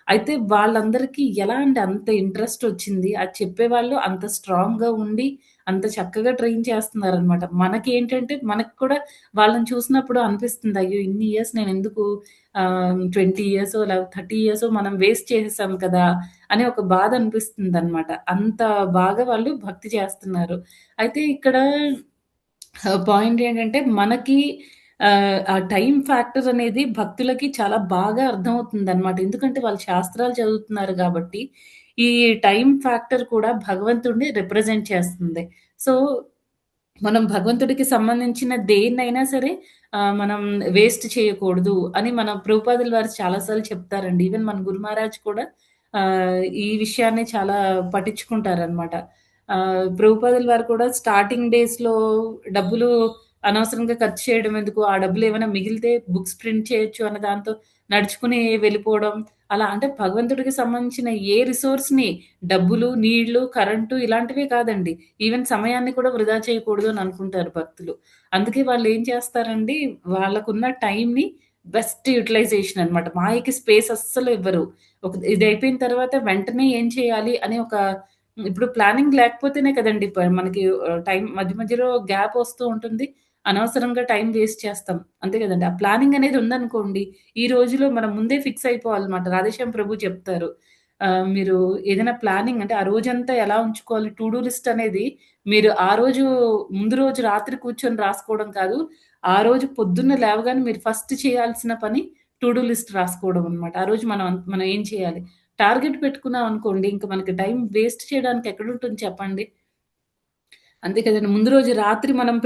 అయితే వాళ్ళందరికీ ఎలా అండి అంత ఇంట్రెస్ట్ వచ్చింది. అది చెప్పేవాళ్ళు అంత స్ట్రాంగ్‌గా ఉండి, అంత చక్కగా ట్రైన్ చేస్తున్నారనమాట. మనకేంటంటే మనకు కూడా వాళ్ళని చూసినప్పుడు అనిపిస్తుంది. అయ్యో! ఇన్ని ఇయర్స్ నేనెందుకు 20 ఇయర్సో లేకపోతే 30 ఇయర్సో మనం వేస్ట్ చేసేసాం కదా! అనే ఒక బాధ అనిపిస్తుందనమాట. అంత బాగా వాళ్ళు భక్తి చేస్తున్నారు. అయితే ఇక్కడ పాయింట్ ఏంటంటే మనకి ఆ టైమ్ ఫ్యాక్టర్ అనేది భక్తులకి చాలా బాగా అర్థమవుతుందనమాట. ఎందుకంటే వాళ్ళు శాస్త్రాలు చదువుతున్నారు గాబట్టి, ఈ టైమ్ ఫ్యాక్టర్ కూడా భగవంతుడిని రిప్రజెంట్ చేస్తుంది. సో, మనం భగవంతుడికి సంబంధించిన దేన్నైనా సరే మనం వేస్ట్ చేయకూడదు అని మన ప్రభుపాదుల వారు చాలా సార్లు చెప్తారండి. ఈవెన్ మన గురు మహారాజ్ కూడా ఈ విషయాన్ని చాలా పట్టించుకుంటారనమాట. ప్రభుపాదుల వారు కూడా స్టార్టింగ్ డేస్‌లో డబ్బులు అనవసరంగా ఖర్చు చేయడం ఎందుకు? ఆ డబ్బులేమైనా మిగిలితే బుక్స్ ప్రింట్ చేయొచ్చు అన్న దాంతో నడుచుకుని వెళ్ళిపోవడం. అలా అంటే భగవంతుడికి సంబంధించిన ఏ రిసోర్స్‌ని డబ్బులు, నీళ్ళు, కరెంటు ఇలాంటివే కాదండి. ఈవెన్ సమయాన్ని కూడా వృధా చేయకూడదు అని అనుకుంటారు భక్తులు. అందుకే వాళ్ళేం చేస్తారండి, వాళ్ళకున్న టైంని బెస్ట్ యుటిలైజేషన్ అనమాట. మాయకి స్పేస్ అస్సలు ఇవ్వరు. ఇది అయిపోయిన తర్వాత వెంటనే ఏం చేయాలి అని ఇప్పుడు ప్లానింగ్ లేకపోతేనే కదండీ మనకి టైం మధ్య మధ్యలో గ్యాప్ వస్తూ ఉంటుంది. అనవసరంగా టైం వేస్ట్ చేస్తాం. అంతే కదండీ! ఆ ప్లానింగ్ అనేది ఉందనుకోండి, ఈ రోజులో మనం ముందే ఫిక్స్ అయిపోవాలన్నమాట. రాధేశ్యామ్ ప్రభు చెప్తారు. మీరు ఏదైనా ప్లానింగ్ అంటే ఆ రోజంతా ఎలా ఉంచుకోవాలి టు డూ లిస్ట్ అనేది మీరు ఆ రోజు ముందు రోజు రాత్రి కూర్చొని రాసుకోవడం కాదు. ఆ రోజు పొద్దున్న లేవగానే మీరు ఫస్ట్ చేయాల్సిన పని టు డూ లిస్ట్ రాసుకోవడం అన్నమాట. ఆ రోజు మనం ఏం చేయాలి? టార్గెట్ పెట్టుకున్నాం అనుకోండి, ఇంక మనకి టైం వేస్ట్ చేయడానికి ఎక్కడుంటుంది చెప్పండి? అంతే కదండీ. ముందు రోజు రాత్రి మనం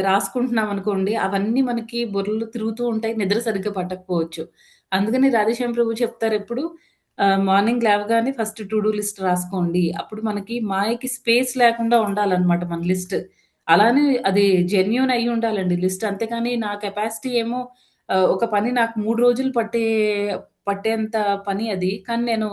రాసుకుంటున్నామనుకోండి, అవన్నీ మనకి బుర్రలో తిరుగుతూ ఉంటాయి. నిద్ర సరిగ్గా పట్టకపోవచ్చు. అందుకని రాధేశ్యామ్ ప్రభు చెప్తారెప్పుడు మార్నింగ్ లేవగానే ఫస్ట్ టు డూ లిస్ట్ రాసుకోండి. అప్పుడు మనకి మాయకి స్పేస్ లేకుండా ఉండాలనమాట మన లిస్ట్. అలానే అది జెన్యూన్ అయ్యి ఉండాలండి లిస్ట్. అంతేగాని నా కెపాసిటీ ఏమో ఒక పని నాకు 3 రోజులు పట్టేంత పని అది. కానీ నేను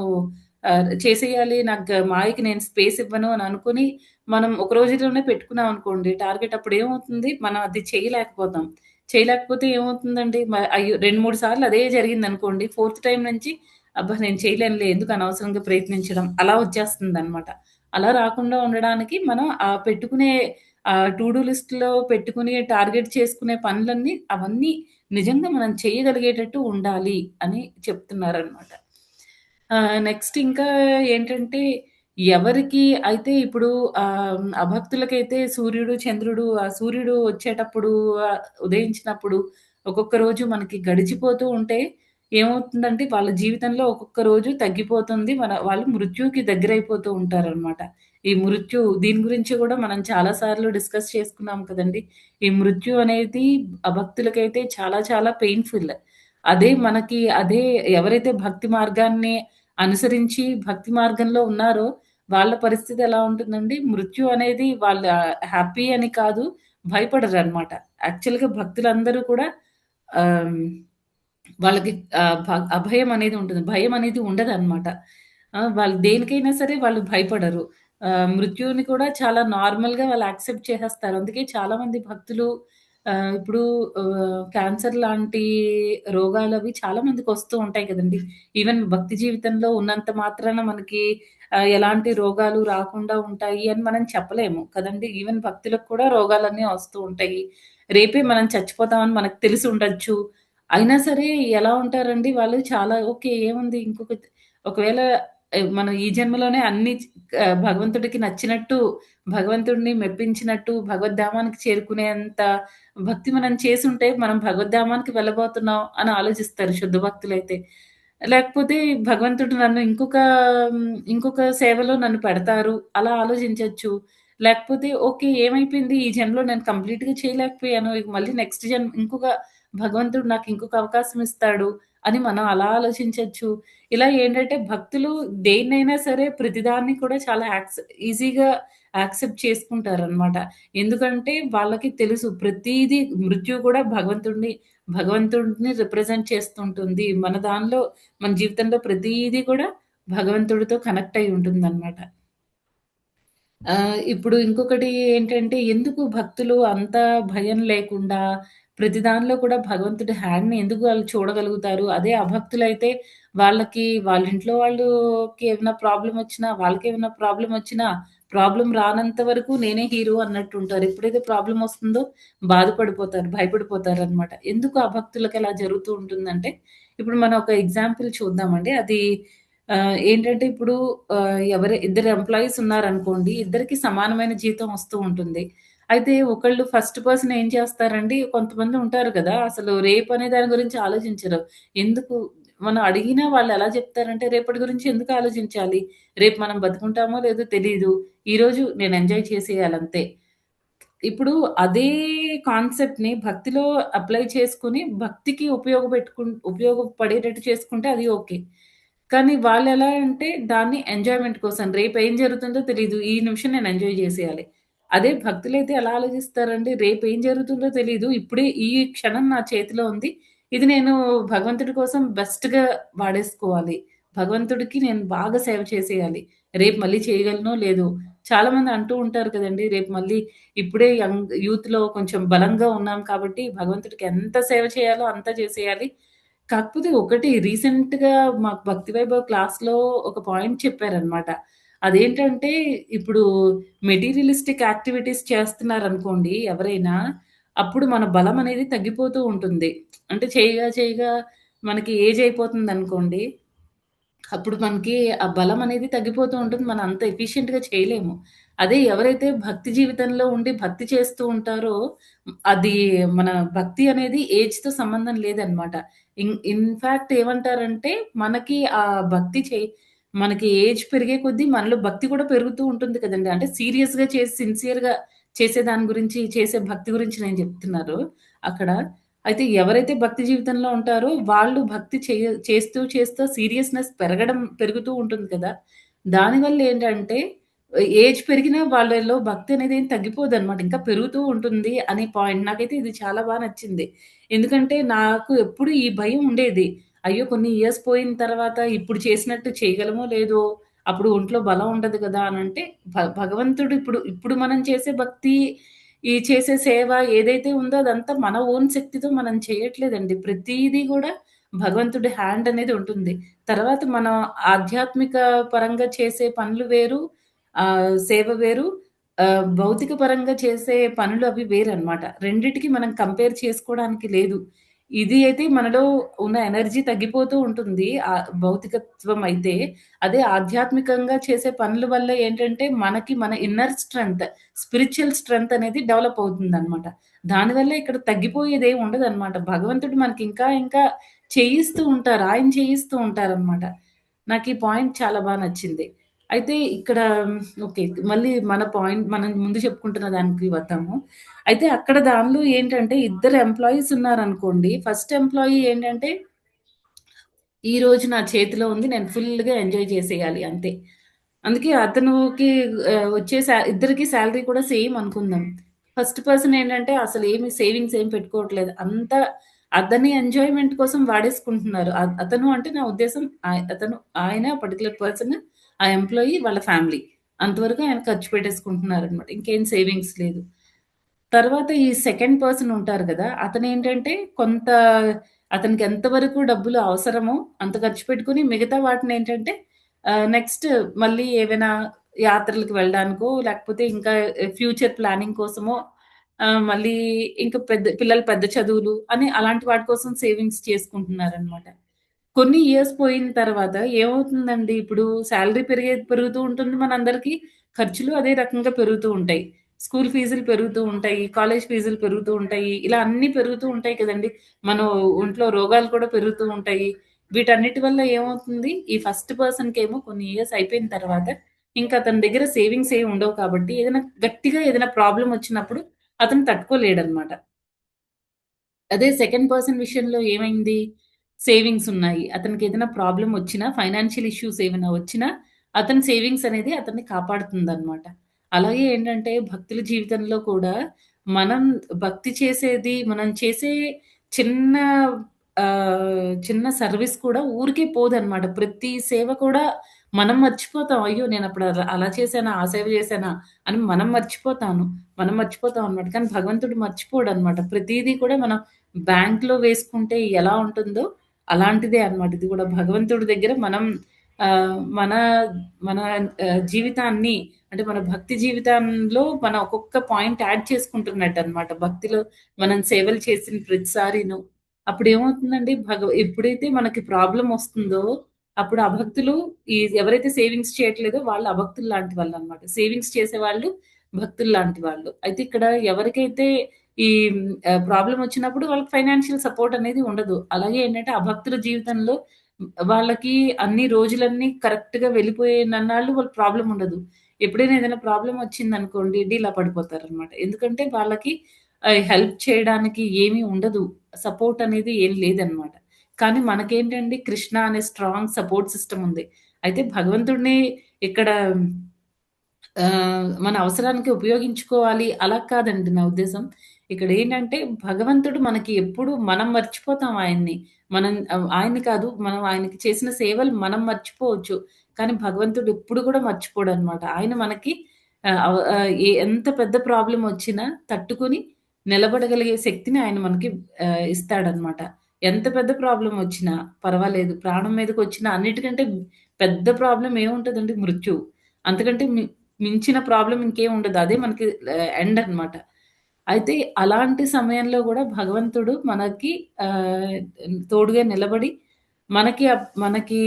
చేసేయాలి. నాకు మాయకి నేను స్పేస్ ఇవ్వను అని అనుకుని మనం ఒక రోజులోనే పెట్టుకున్నాం అనుకోండి టార్గెట్ అప్పుడేమవుతుంది, మనం అది చేయలేకపోతాం. చేయలేకపోతే ఏమవుతుందండి, అయ్యో! 2, 3 సార్లు అదే జరిగిందనుకోండి, ఫోర్త్ టైమ్ నుంచి అబ్బా! నేను చేయలేనులే ఎందుకు అనవసరంగా ప్రయత్నించడం అలా వచ్చేస్తుందనమాట. అలా రాకుండా ఉండడానికి మనం పెట్టుకునే టు డూ లిస్ట్‌లో పెట్టుకుని టార్గెట్ చేసుకునే పనులన్నీ అవన్నీ నిజంగా మనం చేయగలిగేటట్టు ఉండాలి అని చెప్తున్నారనమాట. నెక్స్ట్ ఇంకా ఏంటంటే ఎవరికి అయితే ఇప్పుడు అభక్తులకైతే సూర్యుడు, చంద్రుడు సూర్యుడు వచ్చేటప్పుడు ఉదయించినప్పుడు ఒక్కొక్క రోజు మనకి గడిచిపోతూ ఉంటే, ఏమవుతుందంటే వాళ్ళ జీవితంలో ఒక్కొక్క రోజు తగ్గిపోతుంది. వాళ్ళు మృత్యువుకి దగ్గరైపోతూ ఉంటారనమాట. ఈ మృత్యు దీని గురించి గూడా మనం చాలా సార్లు డిస్కస్ చేసుకున్నాం కదండీ! ఈ మృత్యు అనేది భక్తులకైతే చాలా చాలా పెయిన్‌ఫుల్. అదే ఎవరైతే భక్తి మార్గాన్ని అనుసరించి భక్తి మార్గంలో ఉన్నారో వాళ్ళ పరిస్థితి ఎలా ఉంటుందండి? మృత్యు అనేది వాళ్ళ హ్యాపీ అని కాదు, భయపడరనమాట. యాక్చువల్‌గా భక్తులందరూ కూడా ఆహ్, వాళ్ళకి అభయం అనేది ఉంటుంది. భయం అనేది ఉండదనమాట. వాళ్ళు దేనికైనా సరే వాళ్ళు భయపడరు. మృత్యువుని కూడా చాలా నార్మల్‌గా వాళ్ళు యాక్సెప్ట్ చేసేస్తారు. అందుకే చాలామంది భక్తులు ఇప్పుడు క్యాన్సర్ లాంటి రోగాలవి చాలా మందికొస్తూ ఉంటాయి కదండీ! ఈవెన్ భక్తి జీవితంలో ఉన్నంత మాత్రాన మనకి ఎలాంటి రోగాలు రాకుండా ఉంటాయి అని మనం చెప్పలేము కదండీ! ఈవెన్ భక్తులకు కూడా రోగాలన్నీ వస్తూ ఉంటాయి. రేపే మనం చచ్చిపోతామని మనకు తెలిసుండొచ్చు. అయినా సరే ఎలా ఉంటారండి వాళ్ళు చాలా ఓకే. ఏముంది ఒకవేళ మనం ఈ జన్మలోనే అన్నీ భగవంతుడికి నచ్చినట్టు, భగవంతుడిని మెప్పించినట్టు, భగవద్ధామానికి చేరుకునేంత భక్తి మనం చేసుంటే, మనం భగవద్ధామానికి వెళ్ళబోతున్నాం అని ఆలోచిస్తారు శుద్ధ భక్తులైతే. లేకపోతే భగవంతుడు నన్ను ఇంకొక సేవలో నన్ను పెడతారు అలా ఆలోచించొచ్చు. లేకపోతే ఓకే. ఏమైపోయింది ఈ జన్మలో నేను కంప్లీట్‌గా చేయలేకపోయాను. ఇక మళ్ళీ నెక్స్ట్ భగవంతుడు నాకు ఇంకొక అవకాశం ఇస్తాడు అని మనం అలా ఆలోచించొచ్చు. ఇలా ఏంటంటే భక్తులు దేన్నైనా సరే ప్రతిదాన్ని కూడా చాలా ఈజీగా యాక్సెప్ట్ చేసుకుంటారనమాట. ఎందుకంటే వాళ్ళకి తెలుసు ప్రతీదీ మృత్యువు కూడా భగవంతుడిని రిప్రజెంట్ చేస్తుంటుంది. మన జీవితంలో ప్రతీదీ కూడా భగవంతుడితో కనెక్ట్ అయ్యి ఉంటుందనమాట. ఇప్పుడు ఇంకొకటి ఏంటంటే, ఎందుకు భక్తులు అంత భయం లేకుండా ప్రతి దానిలో కూడా భగవంతుడి హ్యాండ్‌ని ఎందుకు వాళ్ళు చూడగలుగుతారు? అదే అభక్తులైతే వాళ్ళ ఇంట్లో వాళ్ళకి ఏమైనా వాళ్ళకేమైనా ప్రాబ్లమొచ్చినా, ప్రాబ్లమ్ రానంత వరకు నేనే హీరో అన్నట్టుంటారు. ఎప్పుడైతే ప్రాబ్లమొస్తుందో బాధపడిపోతారు, భయపడిపోతారనమాట. ఎందుకు అభక్తులకి అలా జరుగుతూ ఉంటుందంటే, ఇప్పుడు మనం ఒక ఎగ్జాంపుల్ చూద్దామండి. అది ఏంటంటే ఇప్పుడు ఇద్దరు ఎంప్లాయీస్ ఉన్నారనుకోండి. ఇద్దరికీ సమానమైన జీతం వస్తూ ఉంటుంది. అయితే ఒకళ్ళు ఫస్ట్ పర్సన్ ఏం చేస్తారండి, కొంతమంది ఉంటారు కదా! అసలు రేపనే దాని గురించి ఆలోచించరు. ఎందుకు మనం అడిగినా వాళ్ళెలా చెప్తారంటే, రేపటి గురించి ఎందుకు ఆలోచించాలి? రేపు మనం బతుకుంటామో లేదో తెలీదు. ఈరోజు నేను ఎంజాయ్ చేసేయాలంతే. ఇప్పుడు అదే కాన్సెప్ట్‌ని భక్తిలో అప్లై చేసుకొని, భక్తికి ఉపయోగపడేటట్టు చేసుకుంటే అది ఓకే. కానీ వాళ్ళెలా అంటే దాన్ని ఎంజాయ్‌మెంట్ కోసం రేపేం జరుగుతుందో తెలీదు. ఈ నిమిషం నేను ఎంజాయ్ జేసేయాలి. అదే భక్తులైతే ఎలా ఆలోచిస్తారండి? రేపేం జరుగుతుందో తెలీదు. ఇప్పుడే ఈ క్షణం నా చేతిలో ఉంది. ఇది నేను భగవంతుడి కోసం బెస్ట్‌గా వాడేసుకోవాలి. భగవంతుడికి నేను బాగా సేవ చేసేయాలి. రేపు మళ్ళీ చేయగలనో లేదో. చాలామంది అంటూ ఉంటారు కదండీ! రేపు మళ్ళీ ఇప్పుడే యూత్‌లో కొంచెం బలంగా ఉన్నాం కాబట్టి భగవంతుడికి ఎంత సేవ చేయాలో అంత చేసేయాలి. కాకపోతే ఒకటి రీసెంట్‌గా మాకు భక్తి వైభవ్ క్లాస్‌లో ఒక పాయింట్ చెప్పారనమాట. అదేంటంటే ఇప్పుడు మెటీరియలిస్టిక్ యాక్టివిటీస్ చేస్తున్నారనుకోండి ఎవరైనా, అప్పుడు మన బలం అనేది తగ్గిపోతూ ఉంటుంది. అంటే చేయగా మనకి ఏజ్ అయిపోతుందనుకోండి అప్పుడు మనకి ఆ బలం అనేది తగ్గిపోతూ ఉంటుంది. మనం అంత ఎఫిషియెంట్‌గా చేయలేము. అదే ఎవరైతే భక్తి జీవితంలో ఉండి భక్తి చేస్తూ ఉంటారో, అది మన భక్తి అనేది ఏజ్‌తో సంబంధం లేదనమాట. ఇన్‌ఫాక్ట్ ఏమంటారంటే, మనకి ఆ భక్తి చే మనకి ఏజ్ పెరిగే కొద్దీ మనలో భక్తి కూడా పెరుగుతూ ఉంటుంది కదండీ! అంటే సీరియస్‌గా చేసి సిన్సియర్‌గా చేసే దాని గురించి, చేసే భక్తి గురించి నేను చెప్తున్నారు అక్కడ. అయితే ఎవరైతే భక్తి జీవితంలో ఉంటారో వాళ్ళు భక్తి చేస్తూ సీరియస్‌నెస్ పెరుగుతూ ఉంటుంది కదా! దానివల్ల ఏంటంటే ఏజ్ పెరిగినా వాళ్ళలో భక్తి అనేది ఏం తగ్గిపోదనమాట. ఇంకా పెరుగుతూ ఉంటుంది అనే పాయింట్. నాకైతే ఇది చాలా నచ్చింది. ఎందుకంటే నాకు ఎప్పుడు ఈ భయం ఉండేది. అయ్యో! కొన్ని ఇయర్స్ పోయిన తర్వాత ఇప్పుడు చేసినట్టు చేయగలమో లేదో, అప్పుడు ఒంట్లో బలం ఉండదు కదా! అనంటే భగవంతుడు ఇప్పుడు మనం చేసే భక్తి చేసే సేవ ఏదైతే ఉందో అదంతా మన ఓన్ శక్తితో మనం చేయట్లేదండి. ప్రతీదీ గూడా భగవంతుడి హ్యాండ్ అనేది ఉంటుంది. తర్వాత మనం ఆధ్యాత్మిక పరంగా చేసే పనులు వేరు, సేవ వేరు. భౌతిక పరంగా చేసే పనులు అవి వేరనమాట. రెండిటికి మనం కంపేర్ చేసుకోవడానికి లేదు. ఇది అయితే మనలో ఉన్న ఎనర్జీ తగ్గిపోతూ ఉంటుంది. భౌతికత్వం అయితే. అదే ఆధ్యాత్మికంగా చేసే పనుల వల్ల ఏంటంటే మనకి మన ఇన్నర్ స్పిరిచ్యువల్ స్ట్రెంగ్త్ అనేది డెవలప్ అవుతుందనమాట. దానివల్ల ఇక్కడ తగ్గిపోయేదేమి ఉండదనమాట. భగవంతుడు మనకి ఇంకా ఇంకా చేయిస్తూ ఉంటారు. ఆయన చేయిస్తూ ఉంటారనమాట. నాకు ఈ పాయింట్ చాలా నచ్చింది. అయితే ఇక్కడ ఓకే. మళ్ళీ మనం ముందు చెప్పుకుంటున్న దానికి వద్దాము. అయితే అక్కడ దానిలో ఏంటంటే ఇద్దరు ఎంప్లాయీస్ ఉన్నారనుకోండి. ఫస్ట్ ఎంప్లాయీ ఏంటంటే ఈ రోజు నా చేతిలో ఉంది. నేను ఫుల్‌గా ఎంజాయ్ చేసేయాలి అంతే. అందుకే అతనుకి వచ్చే ఇద్దరికీ సాలరీ కూడా సేమ్ అనుకుందాం. ఫస్ట్ పర్సన్ ఏంటంటే అసలేమి సేవింగ్స్ ఏం పెట్టుకోవట్లేదు. అంతా అతని ఎంజాయ్‌మెంట్ కోసం వాడేసుకుంటున్నారు. అతను అంటే నా ఉద్దేశ్యం ఆయన పర్టిక్యులర్ పర్సన్, ఆ ఎంప్లాయీ వాళ్ళ ఫ్యామిలీ. అంతవరకు ఆయన ఖర్చు పెట్టేసుకుంటున్నారనమాట. ఇంకేం సేవింగ్స్ లేదు. తర్వాత ఈ సెకండ్ పర్సన్ ఉంటారు గదా! అతనేంటంటే అతనికి ఎంతవరకు డబ్బులు అవసరమో అంత ఖర్చు పెట్టుకొని మిగతా వాటినేంటంటే నెక్స్ట్ మళ్ళీ ఏవైనా యాత్రలకు వెళ్ళడానికో, లేకపోతే ఇంకా ఫ్యూచర్ ప్లానింగ్ కోసమో మళ్ళీ ఇంకా పిల్లల పెద్ద చదువులు అని అలాంటి వాటి కోసం సేవింగ్స్ చేసుకుంటున్నారనమాట. కొన్ని ఇయర్స్ పోయిన తర్వాత ఏమవుతుందండి, ఇప్పుడు సాలరీ పెరుగుతూ ఉంటుంది మనందరికీ. ఖర్చులు అదే రకంగా పెరుగుతూ ఉంటాయి. స్కూల్ ఫీజులు పెరుగుతూ ఉంటాయి. కాలేజ్ ఫీజులు పెరుగుతూ ఉంటాయి. ఇలా అన్నీ పెరుగుతూ ఉంటాయి కదండీ! మన ఒంట్లో రోగాలు కూడా పెరుగుతూ ఉంటాయి. వీటన్నిటి వల్ల ఏమవుతుంది, ఈ ఫస్ట్ పర్సన్‌కేమో కొన్ని ఇయర్స్ అయిపోయిన తర్వాత ఇంకా అతని దగ్గర సేవింగ్స్ ఏమి ఉండవు కాబట్టి ఏదైనా ప్రాబ్లమ్ వచ్చినప్పుడు అతను తట్టుకోలేడనమాట. అదే సెకండ్ పర్సన్ విషయంలో ఏమైంది? సేవింగ్స్ ఉన్నాయి. అతనికేదైనా ప్రాబ్లమ్ వచ్చినా, ఫైనాన్షియల్ ఇష్యూస్ ఏమైనా వచ్చినా, అతని సేవింగ్స్ అనేది అతన్ని కాపాడుతుందనమాట. అలాగే ఏంటంటే భక్తుల జీవితంలో కూడా మనం మనం చేసే చిన్న చిన్న సర్విస్ కూడా ఊరికే పోదనమాట. ప్రతి సేవ కూడా మనం మర్చిపోతాం. అయ్యో! నేనప్పుడు అలా చేశానా? ఆ సేవ చేశానా? అని మనం మర్చిపోతాం అనమాట. కానీ భగవంతుడు మర్చిపోడనమాట. ప్రతీదీ కూడా మనం బ్యాంక్‌లో వేసుకుంటే ఎలా ఉంటుందో అలాంటిదే అన్నమాట. ఇది కూడా భగవంతుడి దగ్గర మనం మన మన జీవితాన్ని అంటే మన భక్తి జీవితంలో మనం ఒక్కొక్క పాయింట్ యాడ్ చేసుకుంటున్నట్టన్నమాట. భక్తిలో మనం సేవలు చేసిన ప్రతిసారీను. అప్పుడేమవుతుందండి ఎప్పుడైతే మనకి ప్రాబ్లమ్ వస్తుందో అప్పుడు అభక్తులు ఎవరైతే సేవింగ్స్ చేయట్లేదో వాళ్ళు అభక్తులు లాంటి వాళ్ళన్నమాట. సేవింగ్స్ చేసేవాళ్ళు భక్తులు లాంటి వాళ్ళు. అయితే ఇక్కడ ఎవరికైతే ఈ ప్రాబ్లమ్ వచ్చినప్పుడు వాళ్ళకి ఫైనాన్షియల్ సపోర్ట్ అనేది ఉండదు. అలాగే ఏంటంటే అభక్తుల జీవితంలో వాళ్ళకి అన్ని రోజులన్నీ కరెక్ట్‌గా వెళ్ళిపోయినన్నాళ్ళు వాళ్ళకి ప్రాబ్లమ్ ఉండదు. ఎప్పుడైనా ఏదైనా ప్రాబ్లమ్ వచ్చిందనుకోండి డీలా పడిపోతారనమాట. ఎందుకంటే వాళ్ళకి హెల్ప్ చేయడానికి ఏమీ ఉండదు. సపోర్ట్ అనేది ఏం లేదనమాట. కానీ మనకేంటండి కృష్ణ అనే స్ట్రాంగ్ సపోర్ట్ సిస్టమ్ ఉంది. అయితే భగవంతుడిని ఇక్కడ మన అవసరానికి ఉపయోగించుకోవాలి అలా కాదండి నా ఉద్దేశం. ఇక్కడేంటంటే భగవంతుడు మనకి ఎప్పుడు మనం మర్చిపోతాం ఆయన్ని. ఆయన్ని కాదు మనం ఆయనకి చేసిన సేవలు మనం మర్చిపోవచ్చు. కానీ భగవంతుడు ఎప్పుడు కూడా మర్చిపోడనమాట. ఆయన మనకి ఎంత పెద్ద ప్రాబ్లమ్ వచ్చినా తట్టుకొని నిలబడగలిగే శక్తిని ఆయన మనకి ఇస్తాడనమాట. ఎంత పెద్ద ప్రాబ్లమ్ వచ్చినా పర్వాలేదు. ప్రాణం మీదకొచ్చినా అన్నిటికంటే పెద్ద ప్రాబ్లమ్ ఏముంటదండి? మృత్యువు. అంతకంటే మించిన ప్రాబ్లమ్ ఇంకేం ఉండదు. అదే మనకి ఎండ్ అన్నమాట. అయితే అలాంటి సమయంలో గూడా భగవంతుడు మనకి ఆహ్, తోడుగా నిలబడి మనకి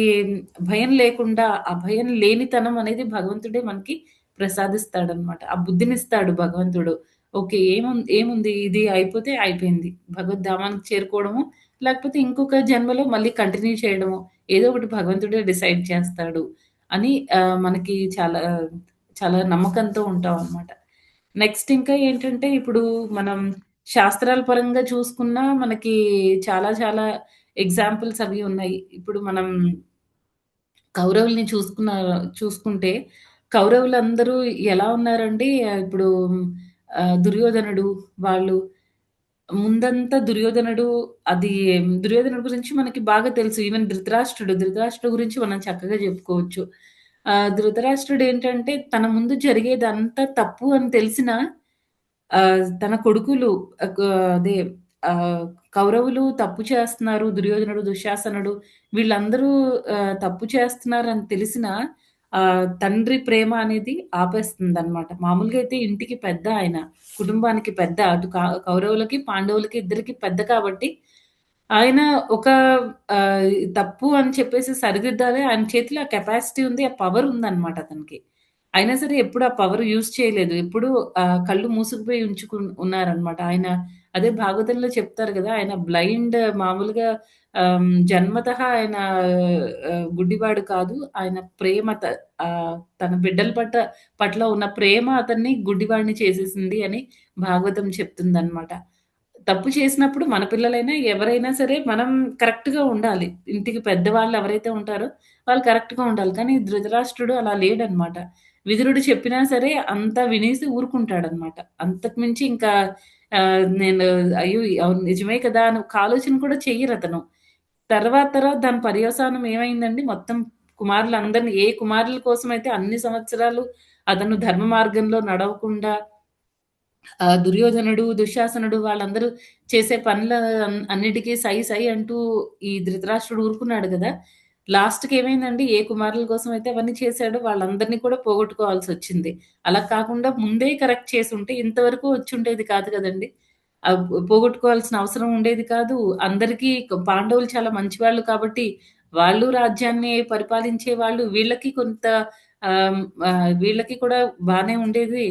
భయం లేకుండా ఆ భయం లేనితనం అనేది భగవంతుడే మనకి ప్రసాదిస్తాడన్నమాట. ఆ బుద్ధినిస్తాడు భగవంతుడు. ఓకే. ఏముంది ఇది అయిపోతే అయిపోయింది. భగవద్ధామానికి చేరుకోవడము, లేకపోతే ఇంకొక జన్మలో మళ్ళీ కంటిన్యూ చేయడమో ఏదో ఒకటి భగవంతుడే డిసైడ్ చేస్తాడు అని మనకి చాలా నమ్మకంతో ఉంటామనమాట. నెక్స్ట్ ఇంకా ఏంటంటే, ఇప్పుడు మనం శాస్త్రాల పరంగా చూసుకున్నా మనకి చాలా చాలా ఎగ్జాంపుల్స్ అవి ఉన్నాయి. ఇప్పుడు మనం కౌరవుల్ని చూసుకుంటే, కౌరవులందరూ ఎలా ఉన్నారండి, ఇప్పుడు దుర్యోధనుడు వాళ్ళు ముందంతా దుర్యోధనుడు గురించి మనకి బాగా తెలుసు. ఈవెన్ ధృతరాష్ట్రుడు గురించి మనం చక్కగా చెప్పుకోవచ్చు. ధృతరాష్ట్రుడేంటంటే తన ముందు జరిగేదంతా తప్పు అని తెలిసినా తన కొడుకులు ఆహ్, క అదే ఆహ్, కౌరవులు తప్పు చేస్తున్నారు. దుర్యోధనుడు, దుశ్శాసనుడు వీళ్ళందరూ తప్పు చేస్తున్నారని తెలిసినా తండ్రి ప్రేమ అనేది ఆపేస్తుందన్నమాట. మామూలుగా అయితే ఇంటికి పెద్ద ఆయన. కుటుంబానికి పెద్ద. అటు కౌరవులకి, పాండవులకి ఇద్దరికీ పెద్ద కాబట్టి ఆయన ఒక తప్పు అని చెప్పేసి సరిదిద్దాలి. ఆయన చేతిలో ఆ కెపాసిటీ ఉంది. ఆ పవర్ ఉందన్నమాట అతనికి. అయినా సరే ఎప్పుడు ఆ పవర్ యూజ్ చేయలేదు. ఎప్పుడు కళ్ళు మూసుకుపోయి ఉన్నారన్నమాట. అదే భాగవతంలో చెప్తారు గదా! ఆయన మామూలుగా జన్మతః ఆయన గుడ్డివాడు కాదు. ఆయన ప్రేమ తన బిడ్డల పట్ల ఉన్న ప్రేమ అతన్ని గుడ్డివాడిని చేసేసింది అని భాగవతం చెప్తుందనమాట. తప్పు చేసినప్పుడు మన పిల్లలైనా, ఎవరైనా సరే మనం కరెక్ట్‌గా ఉండాలి. ఇంటికి పెద్దవాళ్ళు ఎవరైతే ఉంటారో వాళ్ళు కరెక్ట్‌గా ఉండాలి. కానీ ధృతరాష్ట్రుడు అలా లేడనమాట. విదురుడు చెప్పినా సరే అంతా వినేసి ఊరుకుంటాడనమాట. అంతకు మించి ఇంకా నేను అయ్యో! అవును నిజమే కదా! అని ఒక ఆలోచన కూడా చెయ్యరతను. తర్వాత దాని పర్యవసానం ఏమైందండి, మొత్తం కుమారులందరిని, ఏ కుమారుల కోసమైతే అన్ని సంవత్సరాలు అతను ధర్మ మార్గంలో నడవకుండా దుర్యోధనుడు, దుశ్శాసనుడు వాళ్ళందరూ చేసే పనుల అన్నిటికి సై సై అంటూ ఈ ధృతరాష్ట్రుడు ఊరుకున్నాడు గదా! లాస్ట్‌కి ఏమైందండి, ఏ కుమారుల కోసమైతే అవన్నీ చేశాడో వాళ్ళందరిని కూడా పోగొట్టుకోవాల్సొచ్చింది. అలా కాకుండా ముందే కరెక్ట్ చేసుంటే ఇంతవరకు వచ్చుండేది కాదు గదండీ! పోగొట్టుకోవాల్సిన అవసరం ఉండేది కాదు. అందరికీ పాండవులు చాలా మంచివాళ్ళు కాబట్టి వాళ్ళు రాజ్యాన్ని పరిపాలించేవాళ్ళు. వీళ్ళకి కొంత వీళ్ళకి కూడా బానే ఉండేది.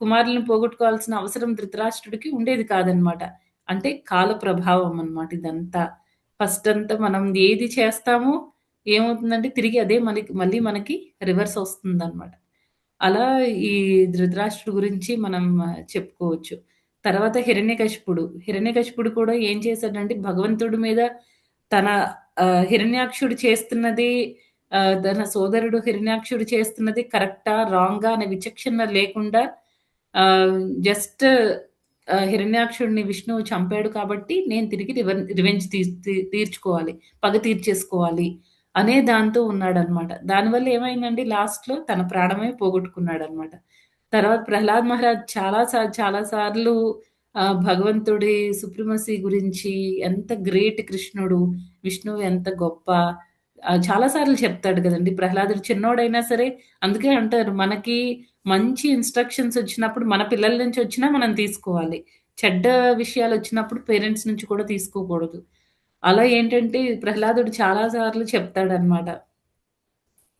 కుమారులను పోగొట్టుకోవాల్సిన అవసరం ధృతరాష్ట్రుడికి ఉండేది కాదనమాట. అంటే కాల ప్రభావం అన్నమాట ఇదంతా. ఫస్ట్ అంతా మనం ఏది చేస్తామో ఏమవుతుందంటే తిరిగి అదే మళ్ళీ మనకి రివర్స్ వస్తుందనమాట. అలా ఈ ధృతరాష్ట్రుడి గురించి మనం చెప్పుకోవచ్చు. తర్వాత హిరణ్యకశిపుడు. హిరణ్యకశిపుడు కూడా ఏం చేశాడంటే భగవంతుడి మీద తన హిరణ్యాక్షుడు చేస్తున్నది, తన సోదరుడు హిరణ్యాక్షుడు చేస్తున్నది కరెక్టా? రాంగా? అనే విచక్షణ లేకుండా జస్ట్ హిరణ్యాక్షుడిని విష్ణువు చంపాడు కాబట్టి నేను తిరిగి రివెంజ్ తీర్చుకోవాలి, పగ తీర్చేసుకోవాలి అనే దాంతో ఉన్నాడనమాట. దానివల్ల ఏమైందండి, లాస్ట్‌లో తన ప్రాణమే పోగొట్టుకున్నాడనమాట. తర్వాత ప్రహ్లాద్ మహారాజ్ చాలా సార్లు భగవంతుడి సుప్రీమసీ గురించి, ఎంత గ్రేట్ కృష్ణుడు, విష్ణువు ఎంత గొప్ప చాలా సార్లు చెప్తాడు కదండీ ప్రహ్లాదుడు. చిన్నోడైనా సరే అందుకే అంటారు మనకి మంచి ఇన్‌స్ట్రక్షన్స్ వచ్చినప్పుడు మన పిల్లల నుంచి వచ్చినా మనం తీసుకోవాలి. చెడ్డ విషయాలొచ్చినప్పుడు పేరెంట్స్ నుంచి కూడా తీసుకోకూడదు. అలా ఏంటంటే ప్రహ్లాదుడు చాలా సార్లు చెప్తాడనమాట.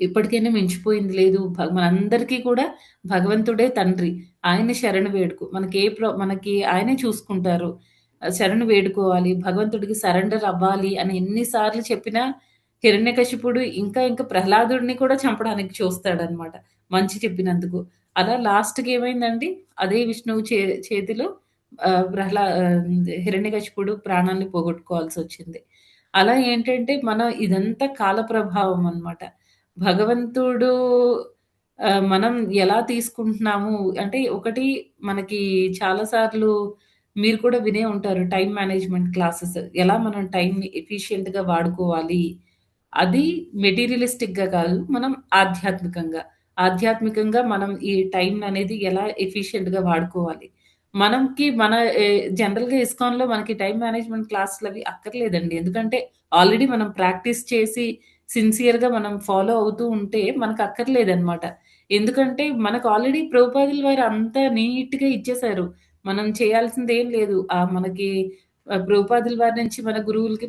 ఇప్పటికైనా మించిపోయింది లేదు. మనందరికీ కూడా భగవంతుడే తండ్రి. ఆయన్ని శరణు వేడుకో. మనకి ఆయనే చూసుకుంటారు. శరణు వేడుకోవాలి. భగవంతుడికి సరెండర్ అవ్వాలి అని ఎన్ని సార్లు చెప్పినా హిరణ్యకశిపుడు ఇంకా ప్రహ్లాదుడిని కూడా చంపడానికి చూస్తాడనమాట, మంచి చెప్పినందుకు. అలా లాస్ట్‌కి ఏమైందండి, అదే విష్ణువు చేతిలో హిరణ్యకశిపుడు ప్రాణాన్ని పోగొట్టుకోవాల్సొచ్చింది. అలా ఏంటంటే మనం ఇదంతా కాల ప్రభావం అన్నమాట. భగవంతుడు మనం ఎలా తీసుకుంటున్నాము అంటే, ఒకటి మనకి చాలా సార్లు మీరు కూడా వినే ఉంటారు టైమ్ మేనేజ్‌మెంట్ క్లాసెస్. ఎలా మనం టైమ్‌ని ఎఫిషియెంట్‌గా వాడుకోవాలి. అది మెటీరియలిస్టిక్‌గా కాదు, మనం ఆధ్యాత్మికంగా. ఆధ్యాత్మికంగా మనం ఈ టైమ్‌ననేది ఎలా ఎఫిషియెంట్‌గా వాడుకోవాలి. జనరల్‌గా ఇస్కాన్‌లో మనకి టైమ్ మేనేజ్‌మెంట్ క్లాసులవి అక్కర్లేదండి. ఎందుకంటే ఆల్రెడీ మనం ప్రాక్టీస్ చేసి సిన్సియర్‌గా మనం ఫాలో అవుతూ ఉంటే మనకక్కర్లేదనమాట. ఎందుకంటే మనకు ఆల్రెడీ ప్రభుపాదుల వారు అంతా నీట్‌గా ఇచ్చేశారు. మనం చేయాల్సిందేం లేదు. మనకి ప్రభుపాదుల వారి నుంచి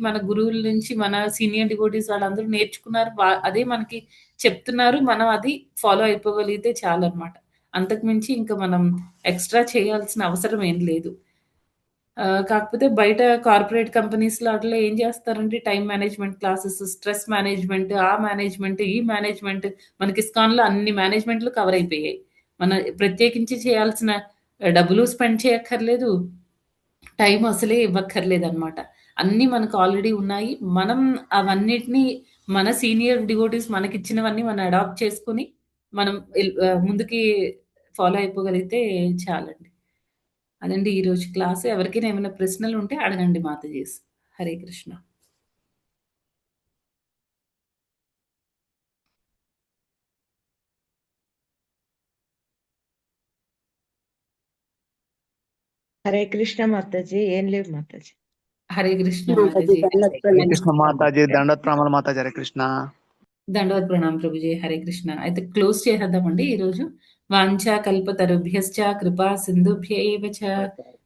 మన గురువుల నుంచి మన సీనియర్ డివోటీస్ వాళ్ళందరూ నేర్చుకున్నారు. అదే మనకి చెప్తున్నారు. మనం అది ఫాలో అయిపోగలిగితే చాలనమాట. అంతకు మించి ఇంకా మనం ఎక్స్‌ట్రా చేయాల్సిన అవసరం ఏం లేదు. కాకపోతే బయట కార్పొరేట్ కంపెనీస్‌లో ఆటిల్లో ఏం చేస్తారంటే time management classes, stress management, ఆ మేనేజ్‌మెంట్, ఈ మేనేజ్‌మెంట్, మనకి ఇస్కాన్‌లో అన్ని మేనేజ్‌మెంట్‌లు కవర్ అయిపోయాయి. మనం ప్రత్యేకించి చేయాల్సిన డబ్బులు స్పెండ్ చేయక్కర్లేదు. టైం అసలే ఇవ్వక్కర్లేదనమాట. అన్నీ మనకు ఆల్రెడీ ఉన్నాయి. మనం అవన్నిటిని మన సీనియర్ డివోటీస్ మనకిచ్చినవన్నీ మనం అడాప్ట్ చేసుకొని మనం ముందుకి ఫాలో అయిపోగలిగితే చాలండి. అదండి ఈరోజు క్లాస్. ఎవరికైనా ఏమైనా ప్రశ్నలుంటే అడగండి మాతాజీస్. హరే కృష్ణ. హరే కృష్ణ మాతాజీ. ఏం లేవు మాతాజీ. హరే కృష్ణ మాతాజీ, మాతాజీ. దండత్ హరే ప్రణామం. కృష్ణ మాతాజీ, దండత్ ప్రణామాలు మాతాజీ. హరే కృష్ణ. దండవత్ ప్రణాం ప్రభుజీ. హరే కృష్ణ. అయితే క్లోజ్ చేసేద్దామండి ఈరోజు. వాంఛా కల్పతరుభ్యశ్చ కృపా సింధుభ్య ఏవ చ